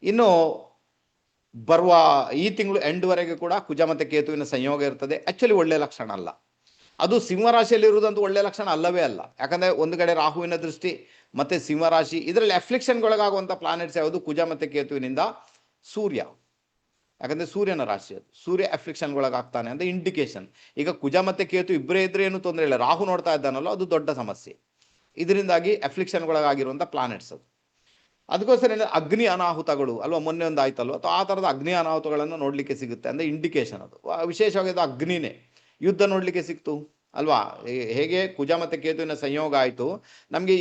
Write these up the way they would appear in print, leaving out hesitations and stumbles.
ಇನ್ನು ಬರುವ ಈ ತಿಂಗಳು ಎಂಡ್ವರೆಗೆ ಕೂಡ ಕುಜ ಮತ್ತು ಕೇತುವಿನ ಸಂಯೋಗ ಇರ್ತದೆ. ಆಕ್ಚುಲಿ ಒಳ್ಳೆ ಲಕ್ಷಣ ಅಲ್ಲ ಅದು. ಸಿಂಹರಾಶಿಯಲ್ಲಿ ಇರುವುದಂತೂ ಒಳ್ಳೆ ಲಕ್ಷಣ ಅಲ್ಲವೇ ಅಲ್ಲ. ಯಾಕಂದ್ರೆ ಒಂದು ಕಡೆ ರಾಹುವಿನ ದೃಷ್ಟಿ ಮತ್ತೆ ಸಿಂಹರಾಶಿ, ಇದರಲ್ಲಿ ಅಫ್ಲಿಕ್ಷನ್ಗೊಳಗಾಗುವಂಥ ಪ್ಲಾನೆಟ್ಸ್ ಯಾವುದು? ಕುಜ ಮತ್ತು ಕೇತುವಿನಿಂದ ಸೂರ್ಯ. ಯಾಕಂದ್ರೆ ಸೂರ್ಯನ ರಾಶಿ ಅದು. ಸೂರ್ಯ ಅಫ್ಲಿಕ್ಷನ್ಗೊಳಗಾಗ್ತಾನೆ ಅಂತ ಇಂಡಿಕೇಶನ್. ಈಗ ಕುಜ ಮತ್ತೆ ಕೇತು ಇಬ್ಬರೇ ಇದ್ರೆ ಏನು ತೊಂದರೆ ಇಲ್ಲ. ರಾಹು ನೋಡ್ತಾ ಇದ್ದಾನಲ್ಲ, ಅದು ದೊಡ್ಡ ಸಮಸ್ಯೆ. ಇದರಿಂದಾಗಿ ಅಫ್ಲಿಕ್ಷನ್ಗೊಳಗಾಗಿರುವಂಥ ಪ್ಲಾನೆಟ್ಸ್ ಅದು. ಅದಕ್ಕೋಸ್ಕರ ಅಗ್ನಿ ಅನಾಹುತಗಳು ಅಲ್ವಾ, ಮೊನ್ನೆ ಒಂದು ಆಯ್ತಲ್ವ, ಅಥವಾ ಆ ಥರದ ಅಗ್ನಿ ಅನಾಹುತಗಳನ್ನು ನೋಡಲಿಕ್ಕೆ ಸಿಗುತ್ತೆ ಅಂದರೆ ಇಂಡಿಕೇಶನ್ ಅದು. ವಿಶೇಷವಾಗಿ ಅದು ಅಗ್ನಿನೇ. ಯುದ್ಧ ನೋಡಲಿಕ್ಕೆ ಸಿಕ್ತು ಅಲ್ವಾ. ಹೇಗೆ ಕುಜ ಮತ್ತು ಕೇತುವಿನ ಸಂಯೋಗ ಆಯಿತು, ನಮಗೆ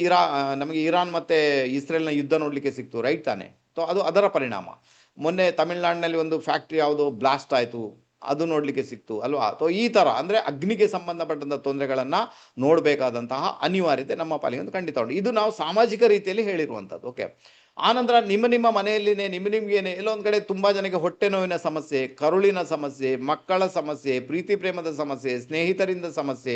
ಇರಾನ್ ಮತ್ತು ಇಸ್ರೇಲ್ನ ಯುದ್ಧ ನೋಡಲಿಕ್ಕೆ ಸಿಕ್ತು, ರೈಟ್ ತಾನೆ? ಸೊ ಅದು ಅದರ ಪರಿಣಾಮ. ಮೊನ್ನೆ ತಮಿಳ್ನಾಡಿನಲ್ಲಿ ಒಂದು ಫ್ಯಾಕ್ಟ್ರಿ ಯಾವುದೋ ಬ್ಲಾಸ್ಟ್ ಆಯಿತು, ಅದು ನೋಡಲಿಕ್ಕೆ ಸಿಕ್ತು ಅಲ್ವಾ. ಸೊ ಈ ಥರ ಅಂದರೆ ಅಗ್ನಿಗೆ ಸಂಬಂಧಪಟ್ಟಂಥ ತೊಂದರೆಗಳನ್ನು ನೋಡಬೇಕಾದಂತಹ ಅನಿವಾರ್ಯತೆ ನಮ್ಮ ಪಾಲಿಗೆ ಒಂದು ಖಂಡಿತ ಉಂಟು. ಇದು ನಾವು ಸಾಮಾಜಿಕ ರೀತಿಯಲ್ಲಿ ಹೇಳಿರುವಂಥದ್ದು. ಓಕೆ. ಆನಂತರ ನಿಮ್ಮ ಮನೆಯಲ್ಲಿನೇ ನಿಮಗೇನೆ ಎಲ್ಲೋ ಒಂದು ಕಡೆ ತುಂಬ ಜನಕ್ಕೆ ಹೊಟ್ಟೆ ನೋವಿನ ಸಮಸ್ಯೆ, ಕರುಳಿನ ಸಮಸ್ಯೆ, ಮಕ್ಕಳ ಸಮಸ್ಯೆ, ಪ್ರೀತಿ ಪ್ರೇಮದ ಸಮಸ್ಯೆ, ಸ್ನೇಹಿತರಿಂದ ಸಮಸ್ಯೆ,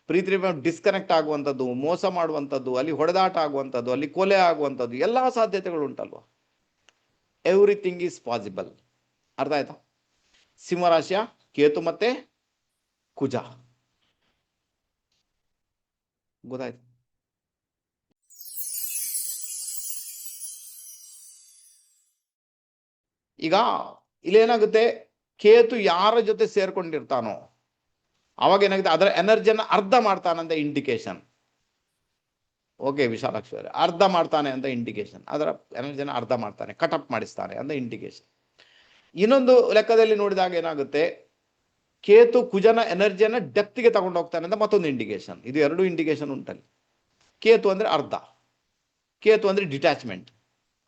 ಪ್ರೀತಿ ಪ್ರೇಮ ಡಿಸ್ಕನೆಕ್ಟ್ ಆಗುವಂಥದ್ದು, ಮೋಸ ಮಾಡುವಂಥದ್ದು, ಅಲ್ಲಿ ಹೊಡೆದಾಟ ಆಗುವಂಥದ್ದು, ಅಲ್ಲಿ ಕೊಲೆ ಆಗುವಂಥದ್ದು, ಎಲ್ಲ ಸಾಧ್ಯತೆಗಳು ಉಂಟಲ್ವ. Everything is possible. ಅರ್ಥ ಆಯ್ತಾ? ಸಿಂಹರಾಶಿಯ ಕೇತು ಮತ್ತೆ ಕುಜ, ಗೊತ್ತಾಯ್ತು? ಈಗ ಇಲ್ಲೇನಾಗುತ್ತೆ, ಕೇತು ಯಾರ ಜೊತೆ ಸೇರ್ಕೊಂಡಿರ್ತಾನೋ ಅವಾಗ ಏನಾಗುತ್ತೆ, ಅದರ ಎನರ್ಜಿಯನ್ನು ಅರ್ಧ ಮಾಡ್ತಾನಂತ ಇಂಡಿಕೇಶನ್. ಓಕೆ ವಿಶಾಲಾಕ್ಷಿ ಅವರೇ, ಅರ್ಧ ಮಾಡ್ತಾನೆ ಅಂತ ಇಂಡಿಕೇಶನ್. ಅದರ ಎನರ್ಜಿಯನ್ನು ಅರ್ಧ ಮಾಡ್ತಾನೆ, ಕಟಪ್ ಮಾಡಿಸ್ತಾನೆ ಅಂತ ಇಂಡಿಕೇಶನ್. ಇನ್ನೊಂದು ಲೆಕ್ಕದಲ್ಲಿ ನೋಡಿದಾಗ ಏನಾಗುತ್ತೆ, ಕೇತು ಕುಜನ ಎನರ್ಜಿಯನ್ನು ಡೆಪ್ತಿಗೆ ತಗೊಂಡು ಹೋಗ್ತಾನೆ ಅಂತ ಮತ್ತೊಂದು ಇಂಡಿಕೇಶನ್. ಇದು ಎರಡು ಇಂಡಿಕೇಶನ್ ಉಂಟಲ್ಲಿ. ಕೇತು ಅಂದರೆ ಅರ್ಧ, ಕೇತು ಅಂದರೆ ಡಿಟ್ಯಾಚ್ಮೆಂಟ್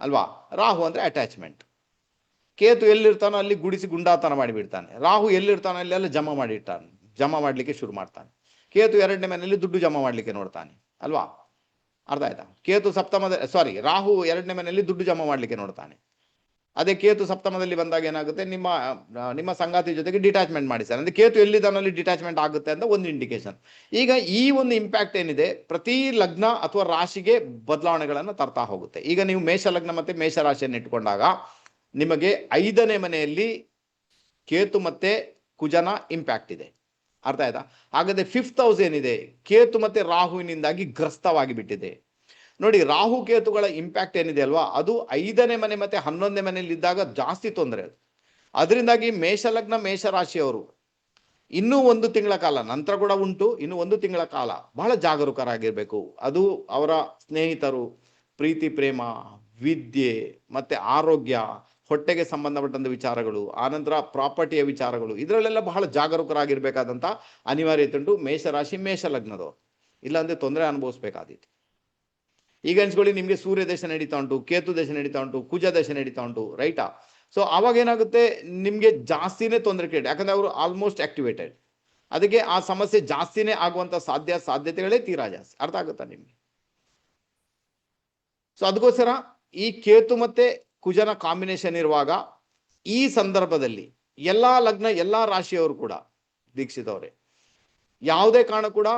ಅಲ್ವಾ, ರಾಹು ಅಂದರೆ ಅಟ್ಯಾಚ್ಮೆಂಟ್. ಕೇತು ಎಲ್ಲಿರ್ತಾನೋ ಅಲ್ಲಿ ಗುಡಿಸಿ ಗುಂಡಾತನ ಮಾಡಿಬಿಡ್ತಾನೆ, ರಾಹು ಎಲ್ಲಿರ್ತಾನೋ ಅಲ್ಲೆಲ್ಲ ಜಮಾ ಮಾಡಲಿಕ್ಕೆ ಶುರು ಮಾಡ್ತಾನೆ. ಕೇತು ಎರಡನೇ ಮನೆಯಲ್ಲಿ ದುಡ್ಡು ಜಮಾ ಮಾಡಲಿಕ್ಕೆ ನೋಡ್ತಾನೆ ಅಲ್ವಾ. ಅರ್ಥ ಆಯ್ತಾ? ರಾಹು ಎರಡನೇ ಮನೆಯಲ್ಲಿ ದುಡ್ಡು ಜಮಾ ಮಾಡಲಿಕ್ಕೆ ನೋಡ್ತಾನೆ. ಅದೇ ಕೇತು ಸಪ್ತಮದಲ್ಲಿ ಬಂದಾಗ ಏನಾಗುತ್ತೆ, ನಿಮ್ಮ ಸಂಗಾತಿ ಜೊತೆಗೆ ಡಿಟ್ಯಾಚ್ಮೆಂಟ್ ಮಾಡಿಸ್ತಾನೆ. ಅಂದರೆ ಕೇತು ಎಲ್ಲಿದ್ದಾನೋ ಅಲ್ಲಿ ಡಿಟ್ಯಾಚ್ಮೆಂಟ್ ಆಗುತ್ತೆ ಅಂತ ಒಂದು ಇಂಡಿಕೇಶನ್. ಈಗ ಈ ಒಂದು ಇಂಪ್ಯಾಕ್ಟ್ ಏನಿದೆ, ಪ್ರತಿ ಲಗ್ನ ಅಥವಾ ರಾಶಿಗೆ ಬದಲಾವಣೆಗಳನ್ನು ತರ್ತಾ ಹೋಗುತ್ತೆ. ಈಗ ನೀವು ಮೇಷ ಲಗ್ನ ಮತ್ತು ಮೇಷ ರಾಶಿಯನ್ನು ಇಟ್ಕೊಂಡಾಗ ನಿಮಗೆ 5ನೇ ಮನೆಯಲ್ಲಿ ಕೇತು ಮತ್ತೆ ಕುಜನ ಇಂಪ್ಯಾಕ್ಟ್ ಇದೆ. ಅರ್ಥ ಆಯ್ತಾ? ಹಾಗಾದ್ರೆ 5th ಹೌಸ್ ಏನಿದೆ, ಕೇತು ಮತ್ತೆ ರಾಹುವಿನಿಂದಾಗಿ ಗ್ರಸ್ತವಾಗಿ ಬಿಟ್ಟಿದೆ. ನೋಡಿ, ರಾಹು ಕೇತುಗಳ ಇಂಪ್ಯಾಕ್ಟ್ ಏನಿದೆ ಅಲ್ವಾ, ಅದು 5ನೇ ಮನೆ ಮತ್ತೆ 11ನೇ ಮನೆಯಲ್ಲಿ ಇದ್ದಾಗ ಜಾಸ್ತಿ ತೊಂದರೆ ಅದು. ಅದರಿಂದಾಗಿ ಮೇಷಲಗ್ನ ಮೇಷರಾಶಿಯವರು ಇನ್ನೂ 1 ತಿಂಗಳ ಕಾಲ, ನಂತರ ಕೂಡ ಉಂಟು, ಇನ್ನು 1 ತಿಂಗಳ ಕಾಲ ಬಹಳ ಜಾಗರೂಕರಾಗಿರ್ಬೇಕು. ಅದು ಅವರ ಸ್ನೇಹಿತರು, ಪ್ರೀತಿ ಪ್ರೇಮ, ವಿದ್ಯೆ ಮತ್ತೆ ಆರೋಗ್ಯ, ಹೊಟ್ಟೆಗೆ ಸಂಬಂಧಪಟ್ಟಂಥ ವಿಚಾರಗಳು, ಆನಂತರ ಪ್ರಾಪರ್ಟಿಯ ವಿಚಾರಗಳು, ಇದರಲ್ಲೆಲ್ಲ ಬಹಳ ಜಾಗರೂಕರಾಗಿರ್ಬೇಕಾದಂಥ ಅನಿವಾರ್ಯತೆ ಉಂಟು ಮೇಷರಾಶಿ ಮೇಷಲಗ್ನದವರು. ಇಲ್ಲಾಂದ್ರೆ ತೊಂದರೆ ಅನುಭವಿಸ್ಬೇಕಾದೀತು. ಈಗ ಅನ್ಸ್ಕೊಳ್ಳಿ, ನಿಮಗೆ ಸೂರ್ಯ ದೇಶ ನಡೀತಾ ಉಂಟು, ಕೇತು ದೇಶ ನಡೀತಾ ಉಂಟು, ಕುಜ ದೇಶ ನಡೀತಾ ಉಂಟು, ರೈಟಾ? ಸೊ ಅವಾಗ ಏನಾಗುತ್ತೆ, ನಿಮಗೆ ಜಾಸ್ತಿನೇ ತೊಂದರೆ ಕ್ರಿಯೇಟ್, ಯಾಕಂದ್ರೆ ಅವರು ಆಲ್ಮೋಸ್ಟ್ ಆಕ್ಟಿವೇಟೆಡ್. ಅದಕ್ಕೆ ಆ ಸಮಸ್ಯೆ ಜಾಸ್ತಿನೇ ಆಗುವಂಥ ಸಾಧ್ಯತೆಗಳೇ ತೀರಾ ಜಾಸ್ತಿ. ಅರ್ಥ ಆಗುತ್ತಾ ನಿಮಗೆ? ಸೊ ಅದಕ್ಕೋಸ್ಕರ ಈ ಕೇತು ಮತ್ತೆ ಕುಜನ ಕಾಂಬಿನೇಷನ್ ಇರುವಾಗ ಈ ಸಂದರ್ಭದಲ್ಲಿ ಎಲ್ಲಾ ಲಗ್ನ ಎಲ್ಲಾ ರಾಶಿಯವರು ಕೂಡ, ದೀಕ್ಷಿತವರೇ, ಯಾವುದೇ ಕಾರಣ ಕೂಡ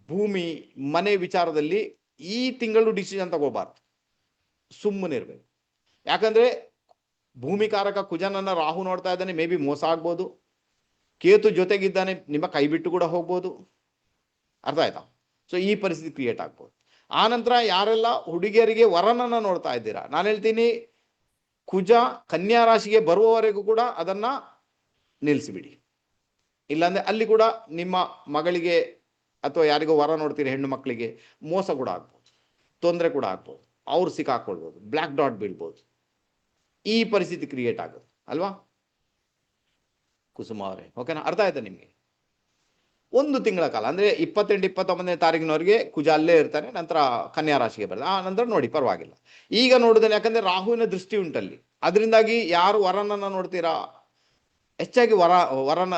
ಭೂಮಿ ಮನೆ ವಿಚಾರದಲ್ಲಿ ಈ ತಿಂಗಳು ಡಿಸಿಷನ್ ತಗೋಬಾರ್ದು, ಸುಮ್ಮನೆ ಇರ್ಬೇಕು. ಯಾಕಂದ್ರೆ ಭೂಮಿಕಾರಕ ಕುಜನನ್ನ ರಾಹು ನೋಡ್ತಾ ಇದ್ದಾನೆ, ಮೇ ಬಿ ಮೋಸ ಆಗ್ಬೋದು. ಕೇತು ಜೊತೆಗಿದ್ದಾನೆ, ನಿಮ್ಮ ಕೈ ಬಿಟ್ಟು ಕೂಡ ಹೋಗ್ಬೋದು. ಅರ್ಥ ಆಯ್ತಾ? ಸೊ ಈ ಪರಿಸ್ಥಿತಿ ಕ್ರಿಯೇಟ್ ಆಗ್ಬೋದು. ಆನಂತರ ಯಾರೆಲ್ಲ ಹುಡುಗಿಯರಿಗೆ ವರನನ್ನ ನೋಡ್ತಾ ಇದ್ದೀರಾ, ನಾನು ಹೇಳ್ತೀನಿ, ಕುಜ ಕನ್ಯಾ ರಾಶಿಗೆ ಬರುವವರೆಗೂ ಕೂಡ ಅದನ್ನ ನಿಲ್ಲಿಸಿಬಿಡಿ. ಇಲ್ಲಾಂದ್ರೆ ಅಲ್ಲಿ ಕೂಡ ನಿಮ್ಮ ಮಗಳಿಗೆ ಅಥವಾ ಯಾರಿಗೋ ವರ ನೋಡ್ತೀರಿ ಹೆಣ್ಣು ಮಕ್ಕಳಿಗೆ ಮೋಸ ಕೂಡ ಆಗ್ಬೋದು, ತೊಂದರೆ ಕೂಡ ಆಗ್ಬೋದು, ಅವ್ರು ಸಿಕ್ಕಾಕೊಳ್ಬೋದು, ಬ್ಲ್ಯಾಕ್ ಡಾಟ್ ಬೀಳ್ಬೋದು. ಈ ಪರಿಸ್ಥಿತಿ ಕ್ರಿಯೇಟ್ ಆಗುತ್ತೆ ಅಲ್ವಾ ಕುಸುಮ ಅವರೇ? ಓಕೆನಾ? ಅರ್ಥ ಆಯ್ತಾ ನಿಮಗೆ? 1 ತಿಂಗಳ ಕಾಲ ಅಂದ್ರೆ 28-29ನೇ ತಾರೀಕಿನವರೆಗೆ ಕುಜ ಅಲ್ಲೇ ಇರ್ತಾನೆ, ನಂತರ ಕನ್ಯಾ ರಾಶಿಗೆ ಬರ್ತದೆ. ಆ ನಂತರ ನೋಡಿ ಪರವಾಗಿಲ್ಲ. ಈಗ ನೋಡಿದ್ರೆ, ಯಾಕಂದ್ರೆ ರಾಹುವಿನ ದೃಷ್ಟಿ ಉಂಟಲ್ಲಿ, ಅದರಿಂದಾಗಿ ಯಾರು ವರನನ್ನ ನೋಡ್ತೀರಾ, ಹೆಚ್ಚಾಗಿ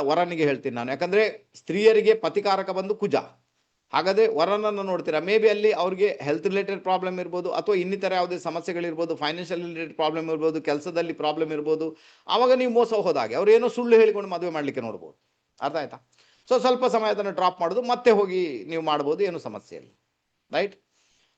ವರನಿಗೆ ಹೇಳ್ತೀನಿ ನಾನು. ಯಾಕಂದ್ರೆ ಸ್ತ್ರೀಯರಿಗೆ ಪತಿಕಾರಕ ಬಂದು ಕುಜ, ಹಾಗಾದ್ರೆ ವರನನ್ನು ನೋಡ್ತೀರಾ, ಮೇ ಬಿ ಅಲ್ಲಿ ಅವ್ರಿಗೆ ಹೆಲ್ತ್ ರಿಲೇಟೆಡ್ ಪ್ರಾಬ್ಲಮ್ ಇರ್ಬೋದು, ಅಥವಾ ಇನ್ನಿತರ ಯಾವುದೇ ಸಮಸ್ಯೆಗಳಿರ್ಬೋದು, ಫೈನಾನ್ಷಿಯಲ್ ರಿಲೇಟೆಡ್ ಪ್ರಾಬ್ಲಮ್ ಇರ್ಬೋದು, ಕೆಲಸದಲ್ಲಿ ಪ್ರಾಬ್ಲಮ್ ಇರ್ಬೋದು. ಆವಾಗ ನೀವು ಮೋಸ ಹೋದಾಗೆ ಅವ್ರು ಏನೋ ಸುಳ್ಳು ಹೇಳಿಕೊಂಡು ಮದುವೆ ಮಾಡಲಿಕ್ಕೆ ನೋಡ್ಬೋದು. ಅರ್ಥ ಆಯ್ತಾ? ಸೊ ಸ್ವಲ್ಪ ಸಮಯ ಅದನ್ನು ಡ್ರಾಪ್ ಮಾಡೋದು, ಮತ್ತೆ ಹೋಗಿ ನೀವು ಮಾಡ್ಬೋದು, ಏನು ಸಮಸ್ಯೆ ಇಲ್ಲ, ರೈಟ್?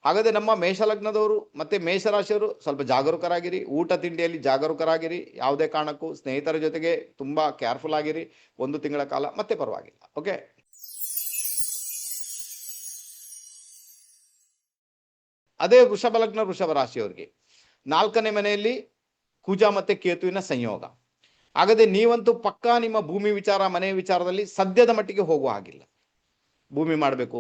ಹಾಗಾದರೆ ನಮ್ಮ ಮೇಷಲಗ್ನದವರು ಮತ್ತು ಮೇಷರಾಶಿಯವರು ಸ್ವಲ್ಪ ಜಾಗರೂಕರಾಗಿರಿ, ಊಟ ತಿಂಡಿಯಲ್ಲಿ ಜಾಗರೂಕರಾಗಿರಿ, ಯಾವುದೇ ಕಾರಣಕ್ಕೂ ಸ್ನೇಹಿತರ ಜೊತೆಗೆ ತುಂಬ ಕೇರ್ಫುಲ್ ಆಗಿರಿ 1 ತಿಂಗಳ ಕಾಲ, ಮತ್ತೆ ಪರವಾಗಿಲ್ಲ. ಓಕೆ. ಅದೇ ವೃಷಭ ಲಗ್ನ ವೃಷಭ ರಾಶಿಯವರಿಗೆ 4ನೇ ಮನೆಯಲ್ಲಿ ಕುಜ ಮತ್ತು ಕೇತುವಿನ ಸಂಯೋಗ. ಹಾಗಾದರೆ ನೀವಂತೂ ಪಕ್ಕಾ ನಿಮ್ಮ ಭೂಮಿ ವಿಚಾರ, ಮನೆ ವಿಚಾರದಲ್ಲಿ ಸದ್ಯದ ಮಟ್ಟಿಗೆ ಹೋಗುವ ಹಾಗಿಲ್ಲ. ಭೂಮಿ ಮಾಡಬೇಕು,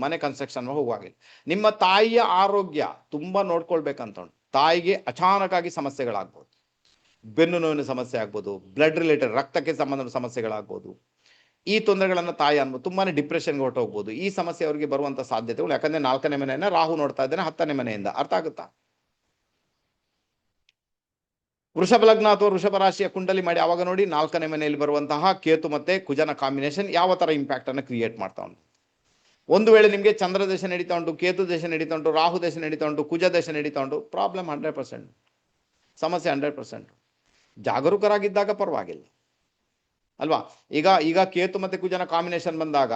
ಮನೆ ಕನ್ಸ್ಟ್ರಕ್ಷನ್ ಹೋಗುವ ಹಾಗಿಲ್ಲ. ನಿಮ್ಮ ತಾಯಿಯ ಆರೋಗ್ಯ ತುಂಬ ನೋಡ್ಕೊಳ್ಬೇಕಂತ ಉಂಟು. ತಾಯಿಗೆ ಅಚಾನಕ್ಕಾಗಿ ಸಮಸ್ಯೆಗಳಾಗ್ಬೋದು, ಬೆನ್ನು ನೋವಿನ ಸಮಸ್ಯೆ ಆಗ್ಬೋದು, ಬ್ಲಡ್ ರಿಲೇಟೆಡ್ ರಕ್ತಕ್ಕೆ ಸಂಬಂಧದ ಸಮಸ್ಯೆಗಳಾಗ್ಬೋದು. ಈ ತೊಂದರೆಗಳನ್ನು ತಾಯಿ ಅನ್ಬೋದು, ತುಂಬಾ ಡಿಪ್ರೆಷನ್ಗೆ ಹೊರಟೋಗ್ಬೋದು. ಈ ಸಮಸ್ಯೆ ಅವರಿಗೆ ಬರುವಂಥ ಸಾಧ್ಯತೆಗಳು, ಯಾಕಂದರೆ 4ನೇ ಮನೆಯನ್ನು ರಾಹು ನೋಡ್ತಾ ಇದ್ದಾನೆ 10ನೇ ಮನೆಯಿಂದ. ಅರ್ಥ ಆಗುತ್ತಾ? ವೃಷಭ ಲಗ್ನ ಅಥವಾ ವೃಷಭ ರಾಶಿಯ ಕುಂಡಲಿ ಮಾಡಿ ಆವಾಗ ನೋಡಿ 4ನೇ ಮನೆಯಲ್ಲಿ ಬರುವಂತಹ ಕೇತು ಮತ್ತು ಕುಜನ ಕಾಂಬಿನೇಷನ್ ಯಾವ ಥರ ಇಂಪ್ಯಾಕ್ಟನ್ನು ಕ್ರಿಯೇಟ್ ಮಾಡ್ತಾ ಉಂಟು. ಒಂದು ವೇಳೆ ನಿಮಗೆ ಚಂದ್ರ ದಶೆ ನಡೀತಾ ಉಂಟು, ಕೇತು ದಶೆ ನಡೀತಾ ಉಂಟು, ರಾಹು ದಶೆ ನಡೀತಾ ಉಂಟು, ಕುಜ ದಶೆ ನಡೀತಾ ಉಂಟು, ಪ್ರಾಬ್ಲಮ್ 100%, ಸಮಸ್ಯೆ 100%. ಜಾಗರೂಕರಾಗಿದ್ದಾಗ ಪರವಾಗಿಲ್ಲ ಅಲ್ವಾ. ಈಗ ಕೇತು ಮತ್ತು ಕುಜನ ಕಾಂಬಿನೇಷನ್ ಬಂದಾಗ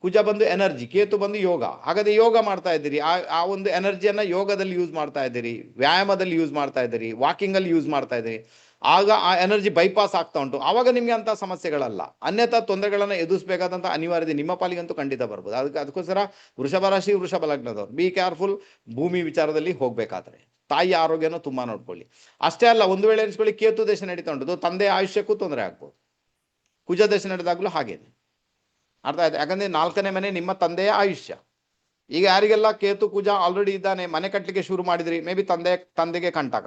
ಕುಜ ಬಂದು ಎನರ್ಜಿ, ಕೇತು ಬಂದು ಯೋಗ. ಹಾಗಾದರೆ ಯೋಗ ಮಾಡ್ತಾ ಇದ್ದೀರಿ, ಆ ಒಂದು ಎನರ್ಜಿಯನ್ನು ಯೋಗದಲ್ಲಿ ಯೂಸ್ ಮಾಡ್ತಾ ಇದ್ದೀರಿ, ವ್ಯಾಯಾಮದಲ್ಲಿ ಯೂಸ್ ಮಾಡ್ತಾ ಇದ್ದೀರಿ, ವಾಕಿಂಗಲ್ಲಿ ಯೂಸ್ ಮಾಡ್ತಾ ಇದ್ದೀರಿ. ಆಗ ಆ ಎನರ್ಜಿ ಬೈಪಾಸ್ ಆಗ್ತಾ ಉಂಟು. ಆವಾಗ ನಿಮಗೆ ಅಂಥ ಸಮಸ್ಯೆಗಳಲ್ಲ. ಅನ್ಯಥಾ ತೊಂದರೆಗಳನ್ನು ಎದುರಿಸಬೇಕಾದಂಥ ಅನಿವಾರ್ಯತೆ ನಿಮ್ಮ ಪಾಲಿಗಂತೂ ಖಂಡಿತ ಬರ್ಬೋದು. ಅದಕ್ಕೋಸ್ಕರ ವೃಷಭ ರಾಶಿ ವೃಷಭ ಲಗ್ನದವ್ರು ಬಿ ಕೇರ್ಫುಲ್. ಭೂಮಿ ವಿಚಾರದಲ್ಲಿ ಹೋಗಬೇಕಾದ್ರೆ ತಾಯಿಯ ಆರೋಗ್ಯನೂ ತುಂಬ ನೋಡ್ಕೊಳ್ಳಿ. ಅಷ್ಟೇ ಅಲ್ಲ, ಒಂದು ವೇಳೆ ಎನಿಸ್ಕೊಳ್ಳಿ ಕೇತು ದೇಶ ನಡೀತಾ ಉಂಟು, ತಂದೆಯ ಆಯುಷ್ಯಕ್ಕೂ ತೊಂದರೆ ಆಗ್ಬೋದು. ಕುಜ ದಶೆ ನಡೆದಾಗಲೂ ಹಾಗೇನೆ. ಅರ್ಥ ಆಯ್ತು? ಯಾಕಂದರೆ 4ನೇ ಮನೆ ನಿಮ್ಮ ತಂದೆಯ ಆಯುಷ್ಯ. ಈಗ ಯಾರಿಗೆಲ್ಲ ಕೇತು ಕುಜ ಆಲ್ರೆಡಿ ಇದ್ದಾನೆ, ಮನೆ ಕಟ್ಟಲಿಕ್ಕೆ ಶುರು ಮಾಡಿದ್ರಿ, ಮೇ ಬಿ ತಂದೆಗೆ ಕಂಟಕ.